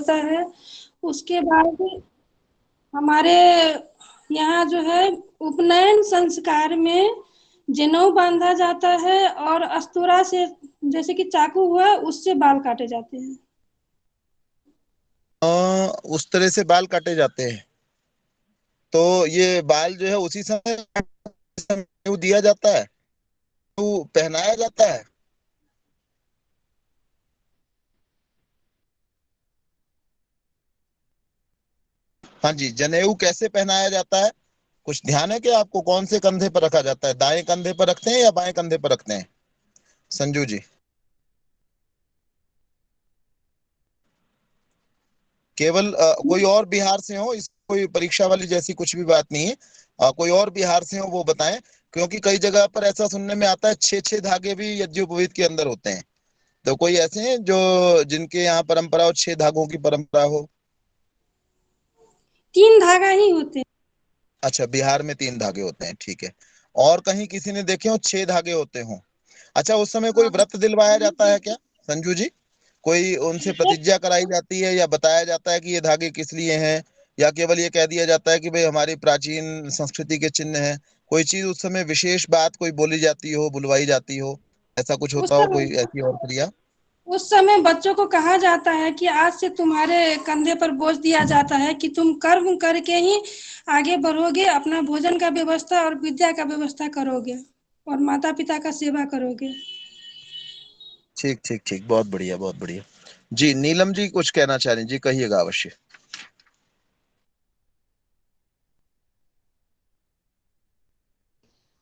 होता है। उसके बाद हमारे यहाँ जो है उपनयन संस्कार में जनेऊ बांधा जाता है और अस्तूरा से, जैसे कि चाकू हुआ, उससे बाल काटे जाते हैं। उस तरह से बाल काटे जाते हैं। तो ये बाल जो है उसी समय दिया जाता है, तो पहनाया जाता है। हाँ जी, जनेऊ कैसे पहनाया जाता है? कुछ ध्यान है कि आपको कौन से कंधे पर रखा जाता है? दाएं कंधे पर रखते हैं या बाएं कंधे पर रखते हैं संजू जी? केवल कोई और बिहार से हो, इस कोई परीक्षा वाली जैसी कुछ भी बात नहीं है। कोई और बिहार से हो वो बताएं, क्योंकि कई जगह पर ऐसा सुनने में आता है 6 6 धागे भी यज्ञोपवीत के अंदर होते हैं। तो कोई ऐसे हैं जो जिनके यहाँ परंपरा हो, 6 धागों की परंपरा हो? 3 धागा ही होते हैं। अच्छा, बिहार में 3 धागे होते हैं, ठीक है। और कहीं किसी ने देखे हो 6 धागे होते हो? अच्छा, उस समय कोई व्रत दिलवाया जाता है क्या संजू जी? कोई उनसे प्रतिज्ञा कराई जाती है या बताया जाता है कि ये धागे किस लिए हैं? या केवल ये कह दिया जाता है कि भाई हमारी प्राचीन संस्कृति के चिन्ह है? कोई चीज उस समय विशेष बात कोई बोली जाती हो, बुलवाई जाती हो, ऐसा कुछ उस होता हो, समय कोई ऐसी और क्रिया? उस समय बच्चों को कहा जाता है कि आज से तुम्हारे कंधे पर बोझ दिया जाता है कि तुम कर्म करके ही आगे बढ़ोगे, अपना भोजन का व्यवस्था और विद्या का व्यवस्था करोगे और माता पिता का सेवा करोगे। ठीक ठीक ठीक, बहुत बढ़िया बहुत बढ़िया। जी नीलम जी कुछ कहना चाह रही हैं? जी कहिएगा अवश्य।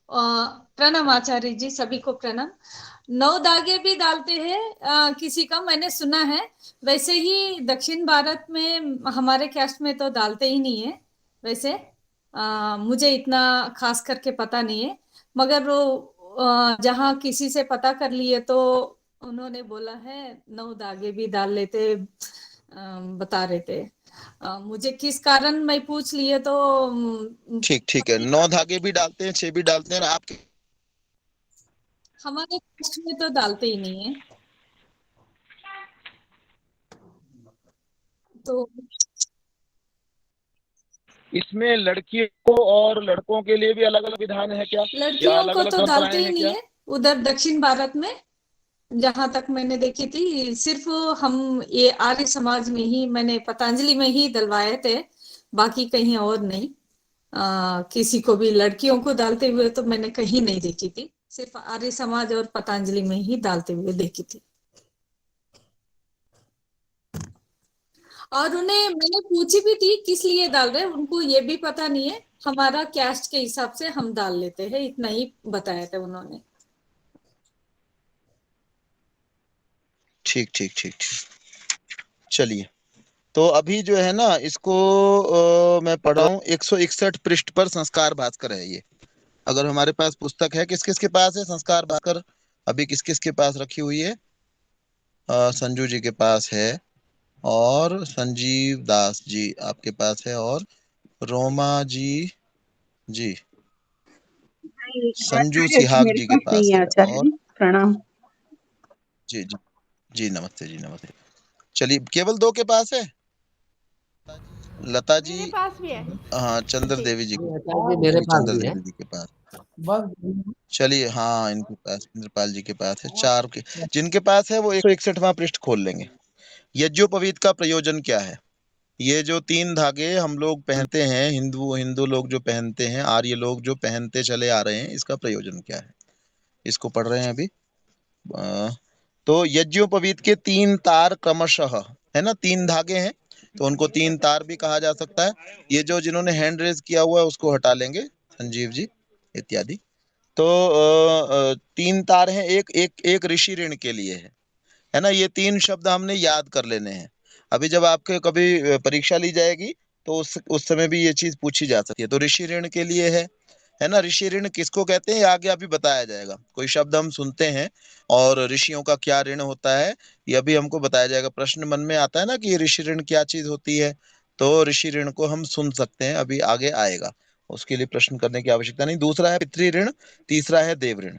प्रणाम आचार्य जी, सभी को प्रणाम। 9 धागे भी डालते हैं किसी का, मैंने सुना है। वैसे ही दक्षिण भारत में हमारे कैस्ट में तो डालते ही नहीं है। वैसे मुझे इतना खास करके पता नहीं है, मगर वो जहाँ किसी से पता कर लिए तो उन्होंने बोला है 9 धागे भी डाल लेते, बता रहे थे। मुझे किस कारण मैं पूछ लिए तो ठीक ठीक है, 9 धागे भी डालते हैं, 6 भी डालते हैं, और आपके? हमारे कास्ट में तो डालते ही नहीं है। तो इसमें लड़कियों को और लड़कों के लिए भी अलग अलग विधान है क्या, या लड़कियों अलग को अलग तो डालते परंपराएं ही हैं नहीं क्या? है उधर दक्षिण भारत में। जहां तक मैंने देखी थी, सिर्फ हम ये आर्य समाज में ही, मैंने पतंजलि में ही डलवाए थे, बाकी कहीं और नहीं। किसी को भी लड़कियों को डालते हुए तो मैंने कहीं नहीं देखी थी, सिर्फ आर्य समाज और पतंजलि में ही डालते हुए देखी थी। और उन्हें मैंने पूछी भी थी किस लिए डाल रहे हैं, उनको ये भी पता नहीं है। हमारा कैस्ट के हिसाब से हम डाल लेते हैं, इतना ही बताया था उन्होंने। ठीक ठीक ठीक ठीक, चलिए। तो अभी जो है ना इसको मैं पढ़ रहा हूँ, 161 पृष्ठ पर संस्कार भास्कर है ये। अगर हमारे पास पुस्तक है, किस किस के पास है संस्कार भास्कर? अभी किस किस के पास रखी हुई है? संजू जी के पास है, और संजीव दास जी आपके पास है, और रोमा जी, जी संजू आचार्य जी सिहाग मेरे जी के पास नहीं पास है है, आचार्य और जी, प्रणाम। जी जी जी नमस्ते जी नमस्ते। चलिए, केवल 2 के पास है? लता जी, मेरे पास भी है हाँ चंद्र जी। देवी जी के आचार्य जी पास, मेरे जी पास चंद्र भी है। देवी जी के पास। बस चलिए, हाँ इनके पास, इंद्रपाल जी के पास है, 4 के जिनके पास है वो 161वां पृष्ठ खोल लेंगे। यज्ञोपवीत का प्रयोजन क्या है? ये जो 3 धागे हम लोग पहनते हैं, हिंदू हिंदू लोग जो पहनते हैं, आर्य लोग जो पहनते चले आ रहे हैं, इसका प्रयोजन क्या है? इसको पढ़ रहे हैं अभी। अ, तो यज्ञोपवीत के 3 तार क्रमशः, है ना, 3 धागे हैं, तो उनको 3 तार भी कहा जा सकता है। ये जो जिन्होंने हैंड रेज किया हुआ है उसको हटा लेंगे, संजीव जी इत्यादि। तो 3 तार हैं, एक एक एक ऋषि ऋण के लिए है ना। ये 3 शब्द हमने याद कर लेने हैं। अभी जब आपके कभी परीक्षा ली जाएगी तो उस समय भी ये चीज पूछी जा सकती है। तो ऋषि ऋण के लिए है ना। ऋषि ऋण किसको कहते हैं ये आगे अभी बताया जाएगा। कोई शब्द हम सुनते हैं और ऋषियों का क्या ऋण होता है ये अभी हमको बताया जाएगा। प्रश्न मन में आता है ना कि ये ऋषि ऋण क्या चीज होती है, तो ऋषि ऋण को हम सुन सकते हैं, अभी आगे आएगा, उसके लिए प्रश्न करने की आवश्यकता नहीं। दूसरा है पितृ ऋण, तीसरा है देव ऋण।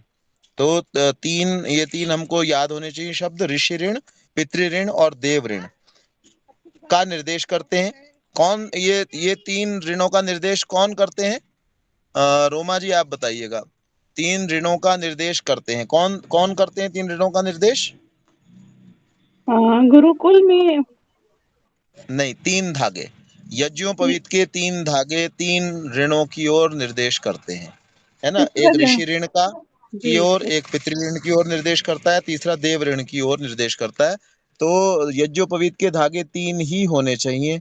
तो ये तीन हमको याद होने चाहिए शब्द, ऋषि ऋण, पितृ ऋण और देव ऋण। का निर्देश करते हैं। कौन ये 3 ऋणों का निर्देश कौन करते हैं? रोमा जी आप बताइएगा। 3 ऋणों का निर्देश करते हैं कौन कौन करते हैं 3 ऋणों का निर्देश? गुरुकुल में नहीं, 3 धागे। यज्ञोपवीत के 3 धागे 3 ऋणों की ओर निर्देश करते हैं, है ना? एक पितृ ऋण। ऋषि ऋण का की जी ओर, एक पितृ ऋण की ओर निर्देश करता है, तीसरा देव ऋण की ओर निर्देश करता है। तो यज्ञोपवीत के धागे 3 ही होने चाहिए,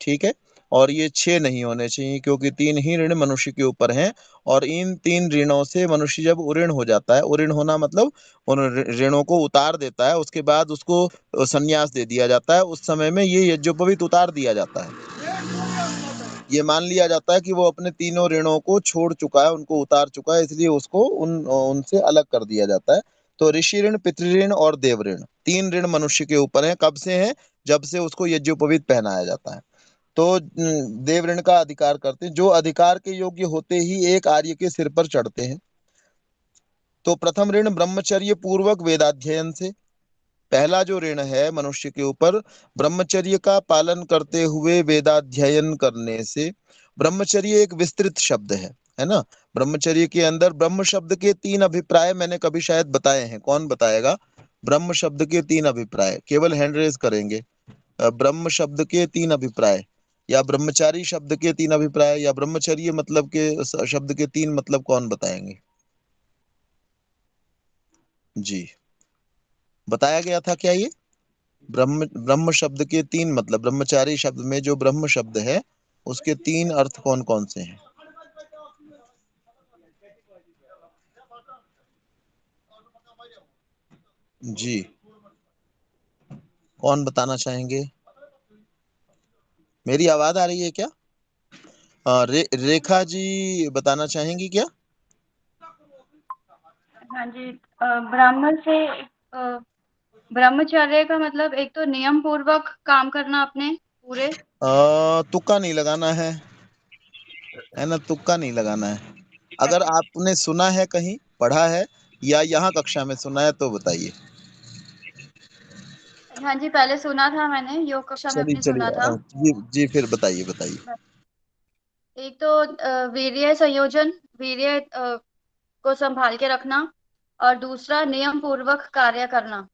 ठीक है? और ये 6 नहीं होने चाहिए, क्योंकि 3 ही ऋण मनुष्य के ऊपर हैं। और इन 3 ऋणों से मनुष्य जब उऋण हो जाता है, उऋण होना मतलब उन ऋणों को उतार देता है, उसके बाद उसको संन्यास दे दिया जाता है। उस समय में ये यज्ञोपवीत उतार दिया जाता है। ये मान लिया जाता है कि वो अपने तीनों ऋणों को छोड़ चुका है, उनको उतार चुका है, इसलिए उसको उनसे अलग कर दिया जाता है। तो ऋषि ऋण, पितृ ऋण और देव ऋण, 3 ऋण मनुष्य के ऊपर हैं। कब से हैं? जब से उसको यज्ञोपवीत पहनाया जाता है। तो देव ऋण का अधिकार करते हैं, जो अधिकार के योग्य होते ही एक आर्य के सिर पर चढ़ते हैं। तो प्रथम ऋण ब्रह्मचर्य पूर्वक वेदाध्ययन से। पहला जो ऋण है मनुष्य के ऊपर, ब्रह्मचर्य का पालन करते हुए वेदाध्ययन करने से। ब्रह्मचर्य एक विस्तृत शब्द है ना? ब्रह्मचर्य के अंदर ब्रह्म शब्द के 3 अभिप्राय मैंने कभी शायद बताए हैं। कौन बताएगा? ब्रह्म शब्द के 3 अभिप्राय, केवल हैंड रेज करेंगे। ब्रह्म शब्द के 3 अभिप्राय, या ब्रह्मचारी शब्द के 3 अभिप्राय, या ब्रह्मचर्य मतलब के शब्द के 3 मतलब, कौन बताएंगे? जी, बताया गया था क्या ये? ब्रह्म शब्द के 3 मतलब, ब्रह्मचारी शब्द में जो ब्रह्म शब्द है उसके 3 अर्थ कौन कौन से हैं? जी, कौन बताना चाहेंगे? मेरी आवाज आ रही है क्या? रेखा जी बताना चाहेंगी क्या? हाँ जी, ब्राह्मण से ब्रह्मचर्य का मतलब एक तो नियम पूर्वक काम करना अपने पूरे। तुक्का नहीं लगाना है ना? तुक्का नहीं लगाना है। अगर आपने सुना है, कहीं पढ़ा है, या यहाँ कक्षा में सुना है तो बताइए। हाँ जी, पहले सुना था मैंने, योग कक्षा में चलिए अपने सुना चलिए, था। जी फिर बताइए बताइए। एक तो वीर्य संयोजन, वीर्य को संभाल के रखना, और दूसरा नियम पूर्वक कार्य करना।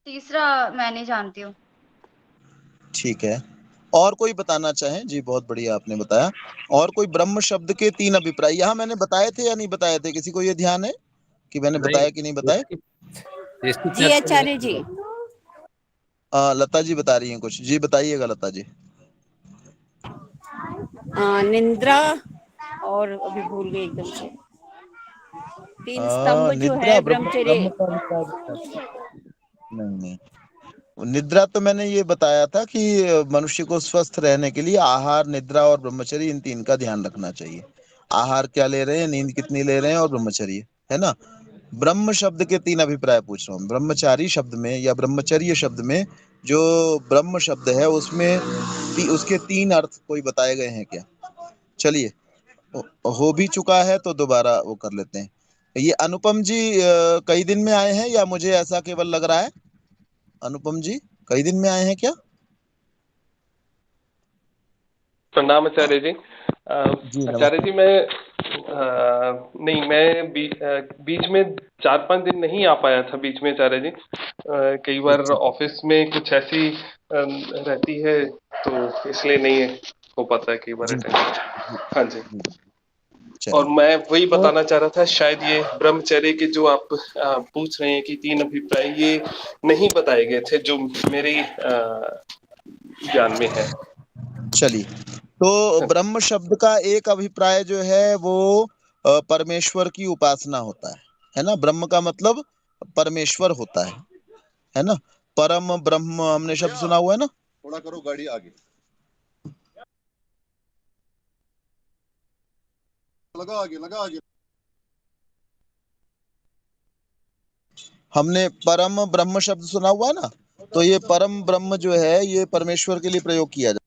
तीसरा मैं नहीं जानती हूँ। ठीक है, और कोई बताना चाहें? जी बहुत बढ़िया आपने बताया। और कोई ब्रह्म शब्द के 3 अभिप्राय यहाँ मैंने बताए थे या नहीं बताए थे? किसी को ये ध्यान है कि मैंने नहीं, बताया कि नहीं बताया? इसकी जी चर्चा आचार्य जी। लता जी बता रही हैं कुछ। जी बताइएगा लता जी। निंद्रा, और अभी भूल गई एकदम से। 3 स्तंभ जो निद्रा है ब्रह्म ब्रह्मचर्य। ब्रह्म का विचार। नहीं नहीं, निद्रा तो मैंने ये बताया था कि मनुष्य को स्वस्थ रहने के लिए आहार, निद्रा और ब्रह्मचर्य, इन 3 का ध्यान रखना चाहिए। आहार क्या ले रहे हैं, नींद कितनी ले रहे हैं, और ब्रह्मचर्य, है ना? ब्रह्म शब्द के 3 अभिप्राय पूछ रहा हूँ। ब्रह्मचारी शब्द में या ब्रह्मचर्य शब्द में जो ब्रह्म शब्द है उसमें उसके 3 अर्थ कोई बताए गए हैं क्या? चलिए, हो भी चुका है तो दोबारा वो कर लेते हैं। ये अनुपम जी कई दिन में आए हैं या मुझे ऐसा केवल लग रहा है? अनुपम जी कई दिन में आए हैं क्या? प्रणाम आचार्य जी। जी आचार्य नमस्कार। जी मैं नहीं, मैं बीच में 4-5 दिन नहीं आ पाया था बीच में आचार्य जी। कई बार ठीक है। ऑफिस में कुछ ऐसी रहती है, तो इसलिए नहीं हो पाता है कई बार जी अटेंड। जी हाँ जी। जी, और चलिए। मैं वही तो बताना चाह रहा था, शायद ये ब्रह्मचर्य के जो आप पूछ रहे हैं कि 3 अभिप्राय, ये नहीं बताए गए थे जो मेरे ज्ञान में है। चलिए, तो ब्रह्म शब्द का एक अभिप्राय जो है वो परमेश्वर की उपासना होता है ना? ब्रह्म का मतलब परमेश्वर होता है ना? परम ब्रह्म हमने शब्द सुना हुआ है ना? थोड़ा करो गाड़ी आगे, लगा आगे। हमने परम ब्रह्म शब्द सुना हुआ है ना? तो ये परम ब्रह्म जो है ये परमेश्वर के लिए प्रयोग किया जाता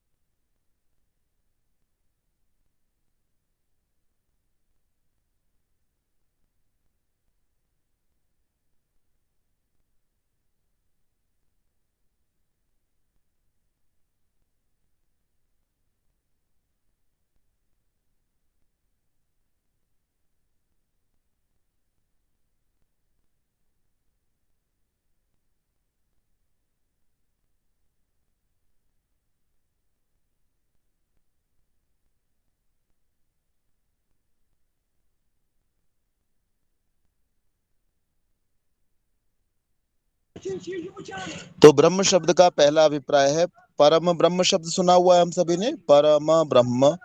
तो ब्रह्म शब्द का पहला अभिप्राय है परम ब्रह्म। शब्द सुना हुआ है हम सभी ने, परम ब्रह्म।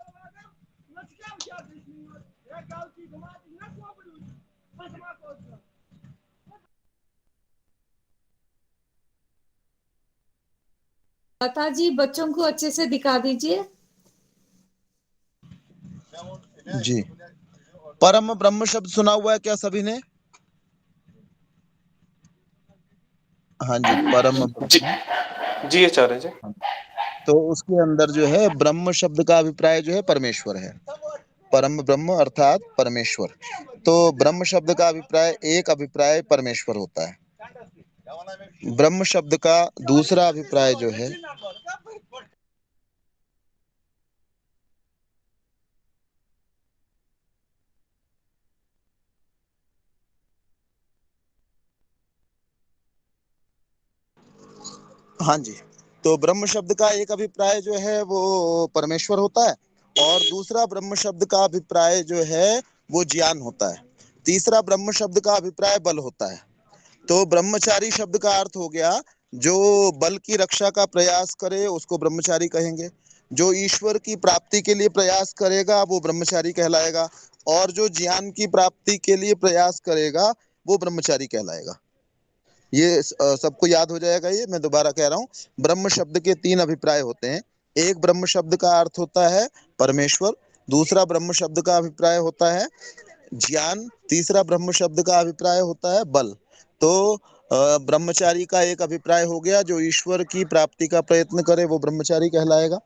लता जी बच्चों को अच्छे से दिखा दीजिए। जी, परम ब्रह्म शब्द सुना हुआ है क्या सभी ने? हाँ जी, परम जी ब्रह्म। जी आचार्य जी। तो उसके अंदर जो है ब्रह्म शब्द का अभिप्राय जो है परमेश्वर है। परम ब्रह्म अर्थात परमेश्वर। तो ब्रह्म शब्द का अभिप्राय, एक अभिप्राय परमेश्वर होता है। ब्रह्म शब्द का दूसरा अभिप्राय जो है हाँ जी, तो ब्रह्म शब्द का एक अभिप्राय जो है वो परमेश्वर होता है, और दूसरा ब्रह्म शब्द का अभिप्राय जो है वो ज्ञान होता है। तीसरा ब्रह्म शब्द का अभिप्राय बल होता है। तो ब्रह्मचारी शब्द का अर्थ हो गया जो बल की रक्षा का प्रयास करे उसको ब्रह्मचारी कहेंगे। जो ईश्वर की प्राप्ति के लिए प्रयास करेगा वो ब्रह्मचारी कहलाएगा, और जो ज्ञान की प्राप्ति के लिए प्रयास करेगा वो ब्रह्मचारी कहलाएगा। ये सबको याद हो जाएगा। ये मैं दोबारा कह रहा हूँ, ब्रह्म शब्द के तीन अभिप्राय होते हैं। एक ब्रह्म शब्द का अर्थ होता है परमेश्वर, दूसरा ब्रह्म शब्द का अभिप्राय होता है ज्ञान, तीसरा ब्रह्म शब्द का अभिप्राय होता है बल। तो ब्रह्मचारी का एक अभिप्राय हो गया जो ईश्वर की प्राप्ति का प्रयत्न करे वो ब्रह्मचारी कहलाएगा,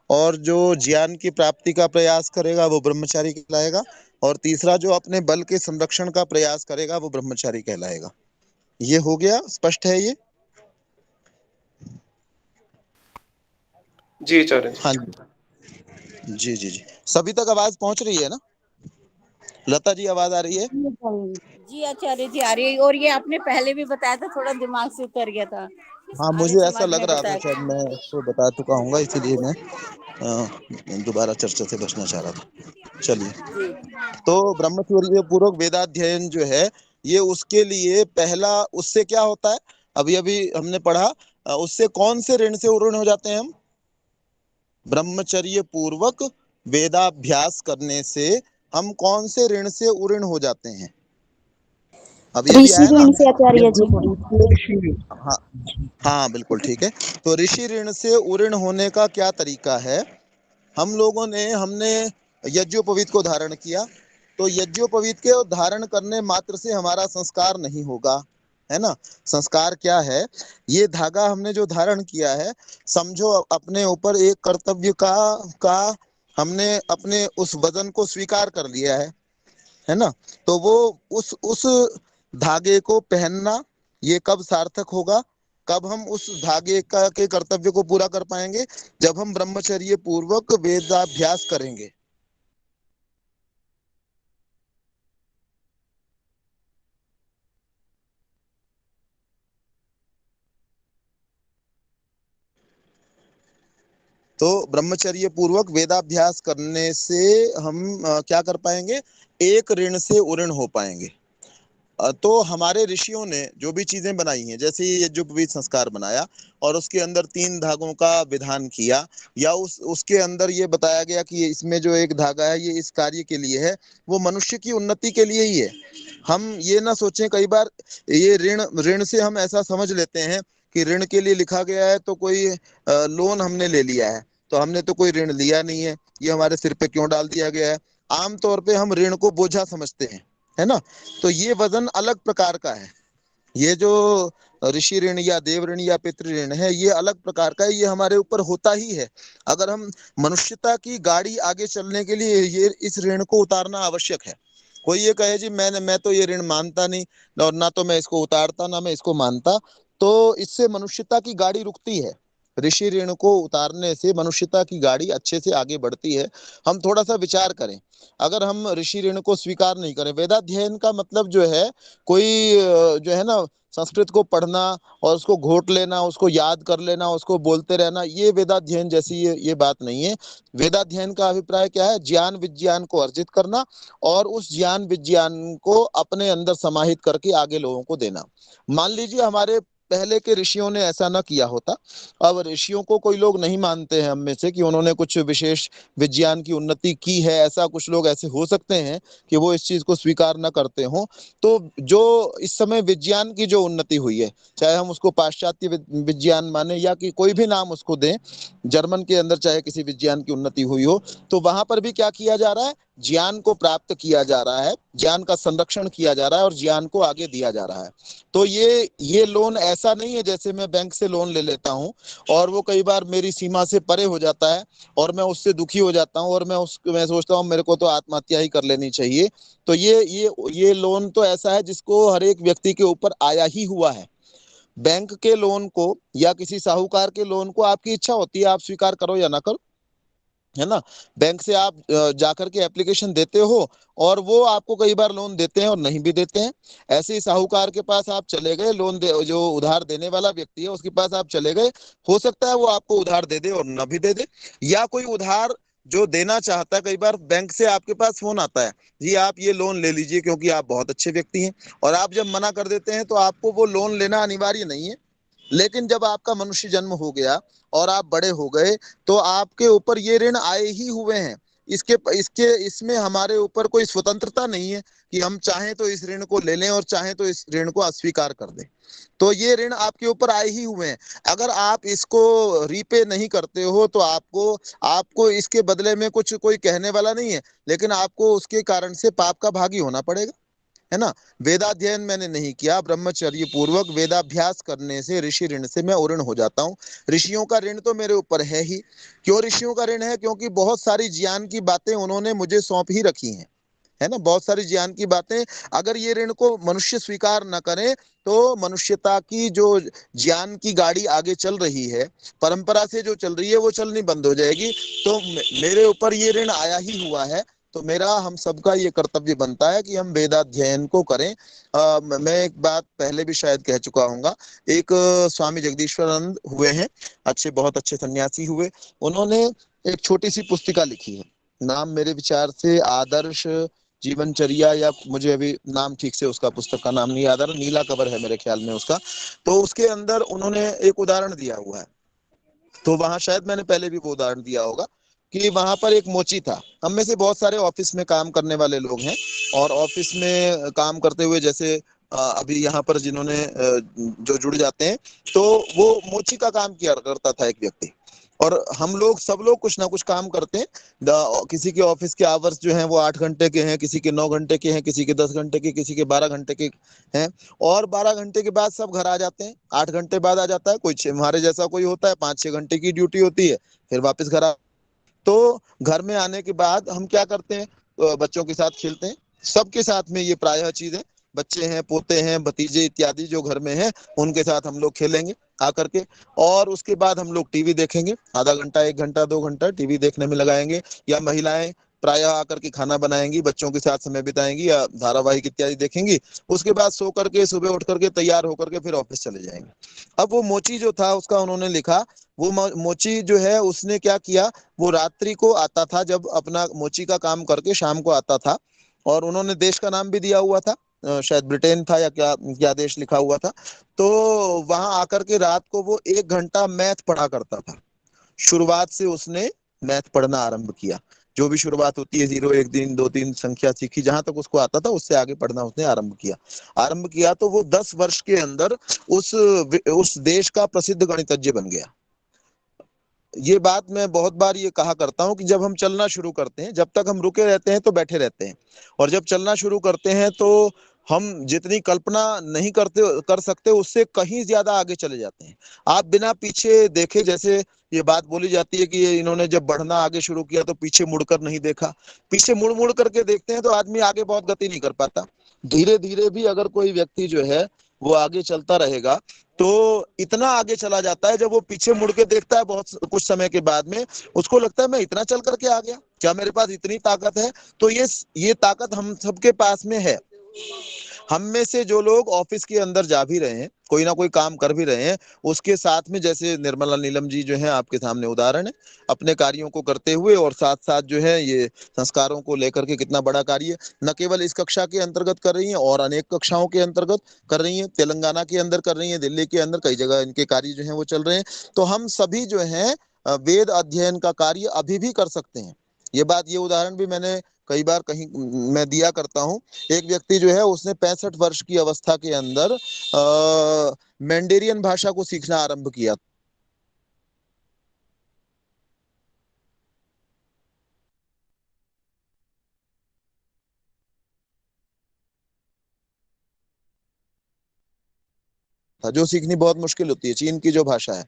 और जो ज्ञान की प्राप्ति का प्रयास करेगा वो ब्रह्मचारी कहलाएगा, और तीसरा जो अपने बल के संरक्षण का प्रयास करेगा वो ब्रह्मचारी कहलाएगा। ये हो गया, स्पष्ट है ये? जी आचार्य जी। हाँ जी जी जी जी, सभी तक आवाज पहुंच रही है ना? लता जी आवाज आ रही है? जी आचार्य जी आ रही है। और ये आपने पहले भी बताया था, थोड़ा दिमाग से उतर गया था, हाँ, आधे मुझे ऐसा समाज लग में रहा था, बताया। शायद मैं इसको बता चुका हूँ, इसीलिए मैं दोबारा चर्चा से बचना चाह रहा था। चलिए, जी तो ब्रह्मचर्य पूर्वक वेदाध्ययन जो है ये उसके लिए पहला, उससे क्या होता है अभी अभी हमने पढ़ा, उससे कौन से ऋण से उऋण हो जाते हैं हम? ब्रह्मचर्य पूर्वक वेदाभ्यास करने से हम कौन से ऋण से उऋण हो जाते हैं? अभी अभी ऋषि आया ना, ऋण से आचार्य जी। यज्ञोपवीत के। हाँ हाँ, बिल्कुल ठीक है। तो ऋषि ऋण से उऋण होने का क्या तरीका है? हम लोगों ने हमने यज्ञोपवीत को धारण किया, तो यज्ञोपवीत के धारण करने मात्र से हमारा संस्कार नहीं होगा, है ना। संस्कार क्या है? ये धागा हमने जो धारण किया है, समझो अपने ऊपर एक कर्तव्य का हमने अपने उस वजन को स्वीकार कर लिया है ना। तो वो उस धागे को पहनना ये कब सार्थक होगा? कब हम उस धागे का के कर्तव्य को पूरा कर पाएंगे? जब हम ब्रह्मचर्य पूर्वक वेदाभ्यास करेंगे। तो ब्रह्मचर्य पूर्वक वेदाभ्यास करने से हम क्या कर पाएंगे? एक ऋण से उऋण हो पाएंगे। तो हमारे ऋषियों ने जो भी चीजें बनाई हैं, जैसे ये जो पवित्र संस्कार बनाया और उसके अंदर 3 धागों का विधान किया, या उसके अंदर ये बताया गया कि इसमें जो एक धागा है ये इस कार्य के लिए है, वो मनुष्य की उन्नति के लिए ही है। हम ये ना सोचें, कई बार ये ऋण ऋण से हम ऐसा समझ लेते हैं कि ऋण के लिए लिखा गया है तो कोई लोन हमने ले लिया है, तो हमने तो कोई ऋण लिया नहीं है, ये हमारे सिर पे क्यों डाल दिया गया है। आमतौर पे हम ऋण को बोझा समझते हैं, है ना। तो ये वजन अलग प्रकार का है। ये जो ऋषि ऋण या देव ऋण या पितृ ऋण है ये अलग प्रकार का है, ये हमारे ऊपर होता ही है। अगर हम मनुष्यता की गाड़ी आगे चलने के लिए ये इस ऋण को उतारना आवश्यक है। कोई ये कहे जी मैं तो ये ऋण मानता नहीं, और ना तो मैं इसको उतारता ना मैं इसको मानता, तो इससे मनुष्यता की गाड़ी रुकती है। ऋषि ऋण को उतारने से मनुष्यता की गाड़ी अच्छे से आगे बढ़ती है। हम थोड़ा सा विचार करें, अगर हम ऋषि ऋण को स्वीकार नहीं करें, वेदाध्ययन का मतलब जो है कोई जो है ना संस्कृत को पढ़ना और उसको घोट लेना, उसको याद कर लेना, उसको बोलते रहना, ये वेदाध्ययन जैसी ये बात नहीं है। वेदाध्ययन का अभिप्राय क्या है? ज्ञान विज्ञान को अर्जित करना और उस ज्ञान विज्ञान को अपने अंदर समाहित करके आगे लोगों को देना। मान लीजिए हमारे पहले के ऋषियों ने ऐसा ना किया होता। अब ऋषियों को कोई लोग नहीं मानते हैं हम में से कि उन्होंने कुछ विशेष विज्ञान की उन्नति की है, ऐसा कुछ लोग ऐसे हो सकते हैं कि वो इस चीज को स्वीकार न करते हों। तो जो इस समय विज्ञान की जो उन्नति हुई है, चाहे हम उसको पाश्चात्य विज्ञान माने या कि कोई भी नाम उसको दें, जर्मन के अंदर चाहे किसी विज्ञान की उन्नति हुई हो, तो वहां पर भी क्या किया जा रहा है, ज्ञान को प्राप्त किया जा रहा है, ज्ञान का संरक्षण किया जा रहा है और ज्ञान को आगे दिया जा रहा है। तो ये लोन ऐसा नहीं है जैसे मैं बैंक से लोन ले लेता हूं और वो कई बार मेरी सीमा से परे हो जाता है और मैं उससे दुखी हो जाता हूं और मैं सोचता हूं मेरे को तो आत्महत्या ही कर लेनी चाहिए। तो ये लोन तो ऐसा है जिसको हर एक व्यक्ति के ऊपर आया ही हुआ है। बैंक के लोन को या किसी साहूकार के लोन को आपकी इच्छा होती है, आप स्वीकार करो या ना करो, है ना। बैंक से आप जाकर के एप्लीकेशन देते हो और वो आपको कई बार लोन देते हैं और नहीं भी देते हैं। ऐसे ही साहूकार के पास आप चले गए, जो उधार देने वाला व्यक्ति है उसके पास आप चले गए, हो सकता है वो आपको उधार दे दे और न भी दे दे, या कोई उधार जो देना चाहता है, कई बार बैंक से आपके पास फोन आता है, जी आप ये लोन ले लीजिए क्योंकि आप बहुत अच्छे व्यक्ति हैं, और आप जब मना कर देते हैं तो आपको वो लोन लेना अनिवार्य नहीं है। लेकिन जब आपका मनुष्य जन्म हो गया और आप बड़े हो गए तो आपके ऊपर ये ऋण आए ही हुए हैं। इसमें हमारे ऊपर कोई स्वतंत्रता नहीं है कि हम चाहें तो इस ऋण को ले लें और चाहें तो इस ऋण को अस्वीकार कर दें। तो ये ऋण आपके ऊपर आए ही हुए हैं। अगर आप इसको रीपे नहीं करते हो तो आपको इसके बदले में कुछ कोई कहने वाला नहीं है, लेकिन आपको उसके कारण से पाप का भागी होना पड़ेगा, है ना। वेदाध्ययन मैंने नहीं किया, ब्रह्मचर्य पूर्वक वेदाभ्यास करने से ऋषि ऋण से मैं उऋण हो जाता हूँ। ऋषियों का ऋण तो मेरे ऊपर है ही। क्यों ऋषियों का ऋण है? क्योंकि बहुत सारी ज्ञान की बातें उन्होंने मुझे सौंप ही रखी हैं, है ना। बहुत सारी ज्ञान की बातें, अगर ये ऋण को मनुष्य स्वीकार न करे तो मनुष्यता की जो ज्ञान की गाड़ी आगे चल रही है, परंपरा से जो चल रही है, वो चलनी बंद हो जाएगी। तो मेरे ऊपर ये ऋण आया ही हुआ है। तो मेरा हम सबका ये कर्तव्य बनता है कि हम वेदाध्ययन को करें। मैं एक बात पहले भी शायद कह चुका हूँगा। एक स्वामी जगदीश्वरानंद हुए हैं, बहुत अच्छे सन्यासी हुए। उन्होंने एक छोटी सी पुस्तिका लिखी है, नाम मेरे विचार से आदर्श जीवनचर्या, या मुझे अभी नाम ठीक से उसका पुस्तक का नाम नहीं याद आ रहा, नीला कवर है मेरे ख्याल में उसका। तो उसके अंदर उन्होंने एक उदाहरण दिया हुआ है, तो वहां शायद मैंने पहले भी वो उदाहरण दिया होगा कि वहां पर एक मोची था। हम में से बहुत सारे ऑफिस में काम करने वाले लोग हैं और ऑफिस में काम करते हुए जैसे अभी यहाँ पर जिन्होंने जो जुड़ जाते हैं, तो वो मोची का काम किया करता था एक व्यक्ति, और हम लोग सब लोग कुछ ना कुछ काम करते हैं। किसी के ऑफिस के आवर्स जो हैं वो 8 घंटे के हैं, किसी के 9 घंटे के हैं, किसी के 10 घंटे के, किसी के 12 घंटे के हैं, और 12 घंटे के बाद सब घर आ जाते हैं। 8 घंटे बाद आ जाता है कोई, हमारे जैसा कोई होता है 5-6 घंटे की ड्यूटी होती है, फिर वापस घर। तो घर में आने के बाद हम क्या करते हैं, बच्चों के साथ खेलते हैं। सबके साथ में ये प्रायः चीज है, बच्चे हैं, पोते हैं, भतीजे इत्यादि जो घर में हैं, उनके साथ हम लोग खेलेंगे आकर के, और उसके बाद हम लोग टीवी देखेंगे। आधा घंटा, 1 घंटा, 2 घंटा टीवी देखने में लगाएंगे, या महिलाएं प्रायः आकर के खाना बनाएंगी, बच्चों के साथ समय बिताएंगी या धारावाहिक इत्यादि देखेंगी। उसके बाद सो करके सुबह उठ करके तैयार होकर के फिर ऑफिस चले जाएंगे। अब वो मोची जो था उसका उन्होंने लिखा, वो मोची जो है उसने क्या किया, वो रात्रि को आता था, जब अपना मोची का काम करके शाम को आता था, और उन्होंने देश का नाम भी दिया हुआ था, शायद ब्रिटेन था या क्या क्या देश लिखा हुआ था। तो वहां आकर के रात को वो 1 घंटा मैथ पढ़ा करता था। शुरुआत से उसने मैथ पढ़ना आरंभ किया, जो भी शुरुआत होती है 0 1 3 2 3 संख्या सीखी, जहां तक उसको आता था उससे आगे पढ़ना उसने आरंभ किया। तो वो 10 वर्ष के अंदर उस देश का प्रसिद्ध गणितज्ञ बन गया। ये बात मैं बहुत बार ये कहा करता हूँ कि जब हम चलना शुरू करते हैं, जब तक हम रुके रहते हैं तो बैठे रहते हैं, और जब चलना शुरू करते हैं तो हम जितनी कल्पना नहीं कर सकते उससे कहीं ज्यादा आगे चले जाते हैं। आप बिना पीछे देखे, जैसे ये बात बोली जाती है कि इन्होंने जब बढ़ना आगे शुरू किया तो पीछे मुड़कर नहीं देखा। पीछे मुड़ करके देखते हैं तो आदमी आगे बहुत गति नहीं कर पाता। धीरे धीरे भी अगर कोई व्यक्ति जो है वो आगे चलता रहेगा तो इतना आगे चला जाता है, जब वो पीछे मुड़ के देखता है बहुत कुछ समय के बाद में, उसको लगता है मैं इतना चल करके आ गया, क्या मेरे पास इतनी ताकत है? तो ये ताकत हम सबके पास में है। हम में से जो लोग ऑफिस के अंदर जा भी रहे हैं, कोई ना कोई काम कर भी रहे हैं, उसके साथ में जैसे निर्मला नीलम जी जो है आपके सामने उदाहरण है, अपने कार्यों को करते हुए और साथ साथ जो है ये संस्कारों को लेकर के कितना बड़ा कार्य न केवल इस कक्षा के अंतर्गत कर रही हैं और अनेक कक्षाओं के अंतर्गत कर रही हैं, तेलंगाना के अंदर कर रही हैं, दिल्ली के अंदर कई जगह इनके कार्य जो है वो चल रहे हैं। तो हम सभी जो है वेद अध्ययन का कार्य अभी भी कर सकते हैं। ये उदाहरण भी मैंने कई बार कहीं मैं दिया करता हूँ। एक व्यक्ति जो है उसने 65 वर्ष की अवस्था के अंदर मैंडेरियन भाषा को सीखना आरंभ किया था, जो सीखनी बहुत मुश्किल होती है, चीन की जो भाषा है,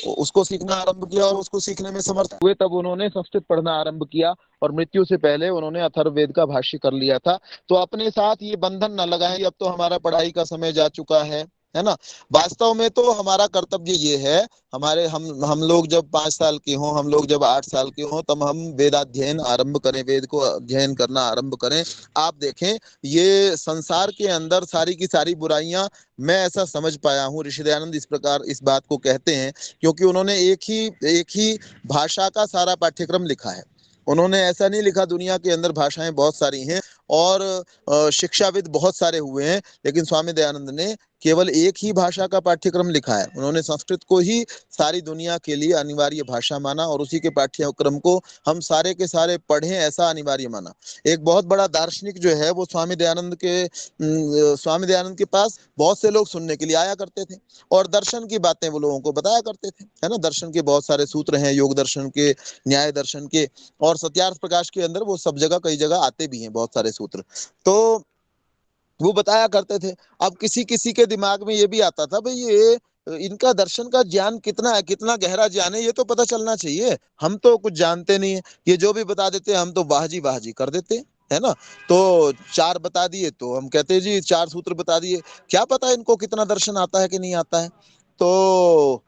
उसको सीखना आरंभ किया और उसको सीखने में समर्थ हुए। तब उन्होंने संस्कृत पढ़ना आरंभ किया और मृत्यु से पहले उन्होंने अथर्ववेद का भाष्य कर लिया था। तो अपने साथ ये बंधन न लगाएं, अब तो हमारा पढ़ाई का समय जा चुका है ना। वास्तव में तो हमारा कर्तव्य ये है, हमारे हम लोग जब 5 साल के हों, हम लोग जब 8 साल के हों, तब हम वेदाध्ययन आरंभ करें, वेद को अध्ययन करना आरंभ करें। आप देखें ये संसार के अंदर सारी की सारी बुराइयां, मैं ऐसा समझ पाया हूँ, ऋषि दयानंद इस प्रकार इस बात को कहते हैं क्योंकि उन्होंने एक ही भाषा का सारा पाठ्यक्रम लिखा है। उन्होंने ऐसा नहीं लिखा दुनिया के अंदर भाषाएं बहुत सारी हैं और शिक्षाविद बहुत सारे हुए हैं, लेकिन स्वामी दयानंद ने केवल एक ही भाषा का पाठ्यक्रम लिखा है। उन्होंने संस्कृत को ही सारी दुनिया के लिए अनिवार्य भाषा माना और उसी के पाठ्यक्रम को हम सारे के सारे पढ़ें ऐसा अनिवार्य माना। एक बहुत बड़ा दार्शनिक जो है वो स्वामी दयानंद के पास बहुत से लोग सुनने के लिए आया करते थे और दर्शन की बातें वो लोगों को बताया करते थे, है ना। दर्शन के बहुत सारे सूत्र हैं, योग दर्शन के, न्याय दर्शन के, और सत्यार्थ प्रकाश के अंदर वो सब जगह कई जगह आते भी हैं बहुत सारे सूत्र, तो वो बताया करते थे। अब किसी किसी के दिमाग में ये भी आता था भाई ये इनका दर्शन का ज्ञान कितना है, कितना गहरा ज्ञान है, ये तो पता चलना चाहिए, हम तो कुछ जानते नहीं है, ये जो भी बता देते हैं हम तो वाह जी कर देते हैं, है ना। तो 4 बता दिए तो हम कहते हैं जी 4 सूत्र बता दिए, क्या पता इनको कितना दर्शन आता है कि नहीं आता है। तो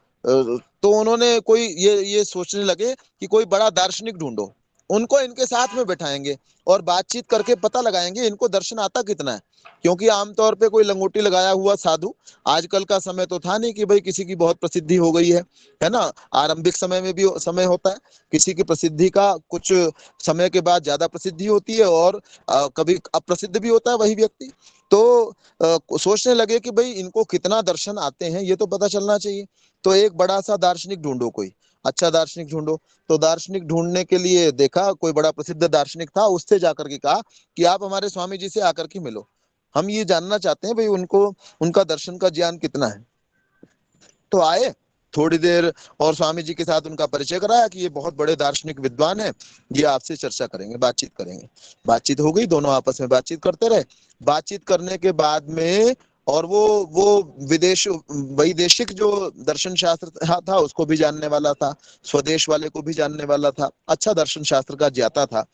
उन्होंने कोई ये सोचने लगे कि कोई बड़ा दार्शनिक ढूंढो, उनको इनके साथ में बैठाएंगे और बातचीत करके पता लगाएंगे इनको दर्शन आता कितना है। क्योंकि आमतौर पे कोई लंगोटी लगाया हुआ साधु, आजकल का समय तो था नहीं कि भाई किसी की बहुत प्रसिद्धि हो गई है ना। आरंभिक समय में भी समय होता है, किसी की प्रसिद्धि का कुछ समय के बाद ज्यादा प्रसिद्धि होती है और कभी अप्रसिद्ध भी होता है वही व्यक्ति। तो सोचने लगे कि भाई इनको कितना दर्शन आते हैं ये तो पता चलना चाहिए। तो एक बड़ा सा दार्शनिक ढूंढो, कोई अच्छा दार्शनिक ढूंढो। तो दार्शनिक ढूंढने के लिए देखा कोई बड़ा प्रसिद्ध दार्शनिक था, उससे जाकर के कहा कि आप हमारे स्वामी जी से आकर के मिलो, हम ये जानना चाहते हैं भाई उनको उनका दर्शन का ज्ञान कितना है। तो आए थोड़ी देर और स्वामी जी के साथ उनका परिचय कराया कि ये बहुत बड़े दार्शनिक विद्वान है, ये आपसे चर्चा करेंगे, बातचीत करेंगे। बातचीत हो गई, दोनों आपस में बातचीत करते रहे। बातचीत करने के बाद में और वो वैदेशिक जो दर्शन शास्त्र था उसको भी जानने वाला था, स्वदेश वाले को भी जानने वाला था, अच्छा दर्शन शास्त्र का ज्ञाता था।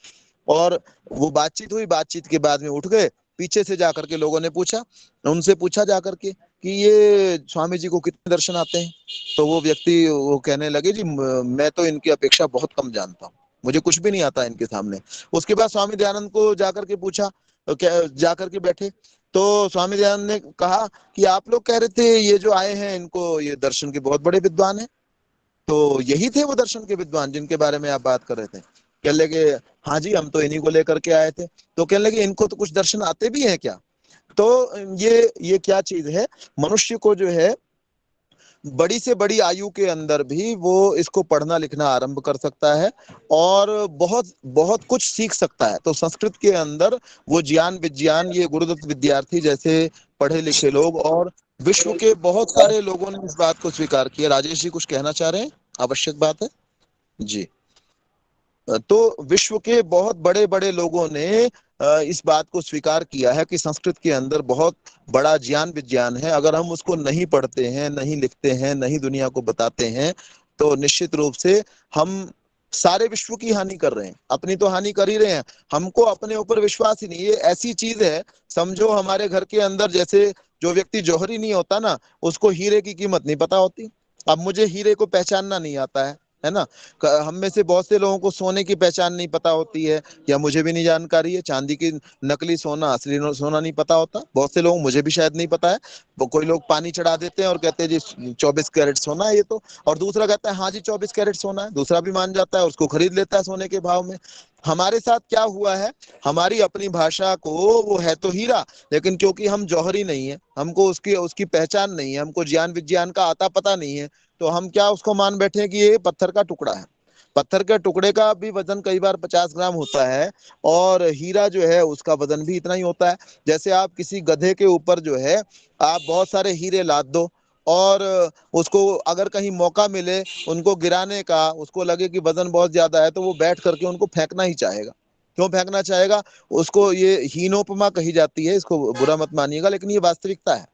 और वो बातचीत हुई, बातचीत के बाद में उठ गए, पीछे से जाकर के लोगों ने पूछा, उनसे पूछा जाकर के कि ये स्वामी जी को कितने दर्शन आते हैं। तो वो व्यक्ति वो कहने लगे जी मैं तो इनकी अपेक्षा बहुत कम जानता हूँ, मुझे कुछ भी नहीं आता इनके सामने। उसके बाद स्वामी दयानंद को जाकर के पूछा, जाकर के बैठे, तो स्वामी दयानंद ने कहा कि आप लोग कह रहे थे ये जो आए हैं इनको ये दर्शन के बहुत बड़े विद्वान हैं, तो यही थे वो दर्शन के विद्वान जिनके बारे में आप बात कर रहे थे। कहने लगे हाँ जी हम तो इन्हीं को लेकर के आए थे। तो कहने लगे इनको तो कुछ दर्शन आते भी हैं क्या। तो ये क्या चीज है, मनुष्य को जो है बड़ी से बड़ी आयु के अंदर भी वो इसको पढ़ना लिखना आरंभ कर सकता है और बहुत बहुत कुछ सीख सकता है। तो संस्कृत के अंदर वो ज्ञान विज्ञान, ये गुरुदत्त विद्यार्थी जैसे पढ़े लिखे लोग और विश्व के बहुत सारे लोगों ने इस बात को स्वीकार किया। राजेश जी कुछ कहना चाह रहे हैं, आवश्यक बात है जी। तो विश्व के बहुत बड़े बड़े लोगों ने इस बात को स्वीकार किया है कि संस्कृत के अंदर बहुत बड़ा ज्ञान विज्ञान है। अगर हम उसको नहीं पढ़ते हैं, नहीं लिखते हैं, नहीं दुनिया को बताते हैं, तो निश्चित रूप से हम सारे विश्व की हानि कर रहे हैं, अपनी तो हानि कर ही रहे हैं। हमको अपने ऊपर विश्वास ही नहीं। ये ऐसी चीज है, समझो हमारे घर के अंदर जैसे जो व्यक्ति जौहरी नहीं होता ना, उसको हीरे की कीमत नहीं पता होती। अब मुझे हीरे को पहचानना नहीं आता है, है ना। हम में से बहुत से लोगों को सोने की पहचान नहीं पता होती है, या मुझे भी नहीं जानकारी है। चांदी की नकली सोना असली सोना नहीं पता होता बहुत से लोगों, मुझे भी शायद नहीं पता है। कोई लोग पानी चढ़ा देते हैं और कहते हैं जी 24 कैरेट सोना है ये तो, और दूसरा कहता है हाँ जी 24 कैरेट सोना है, दूसरा भी मान जाता है, उसको खरीद लेता है सोने के भाव में। हमारे साथ क्या हुआ है, हमारी अपनी भाषा को, वो है तो हीरा, लेकिन क्योंकि हम जौहरी नहीं है, हमको उसकी उसकी पहचान नहीं है, हमको ज्ञान विज्ञान का आता पता नहीं है, तो हम क्या उसको मान बैठे हैं कि ये पत्थर का टुकड़ा है। पत्थर के टुकड़े का भी वजन कई बार 50 ग्राम होता है, और हीरा जो है उसका वजन भी इतना ही होता है। जैसे आप किसी गधे के ऊपर जो है आप बहुत सारे हीरे लाद दो, और उसको अगर कहीं मौका मिले उनको गिराने का, उसको लगे कि वजन बहुत ज्यादा है, तो वो बैठ करके उनको फेंकना ही चाहेगा। क्यों फेंकना चाहेगा? उसको, ये हीनोपमा कही जाती है, इसको बुरा मत मानिएगा, लेकिन ये वास्तविकता है।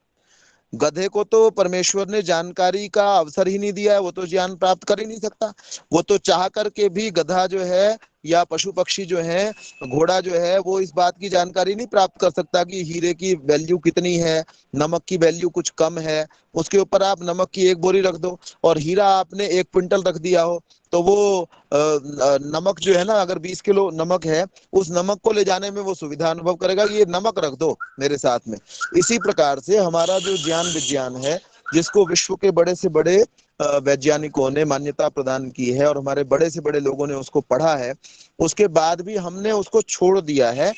गधे को तो परमेश्वर ने जानकारी का अवसर ही नहीं दिया है, वो तो ज्ञान प्राप्त कर ही नहीं सकता। वो तो चाह करके भी गधा जो है, या पशु पक्षी जो है, घोड़ा जो है, वो इस बात की जानकारी नहीं प्राप्त कर सकता कि हीरे की वैल्यू कितनी है, नमक की वैल्यू कुछ कम है। उसके ऊपर आप नमक की 1 बोरी रख दो और हीरा आपने 1 क्विंटल रख दिया हो, तो वो नमक जो है ना, अगर 20 किलो नमक है, उस नमक को ले जाने में वो सुविधा अनुभव करेगा कि ये नमक रख दो मेरे साथ में। इसी प्रकार से हमारा जो ज्ञान विज्ञान है, जिसको विश्व के बड़े से बड़े वैज्ञानिकों ने मान्यता प्रदान की है, और हमारे बड़े से बड़े लोगों ने उसको पढ़ा है, उसके बाद भी हमने उसको छोड़ दिया है,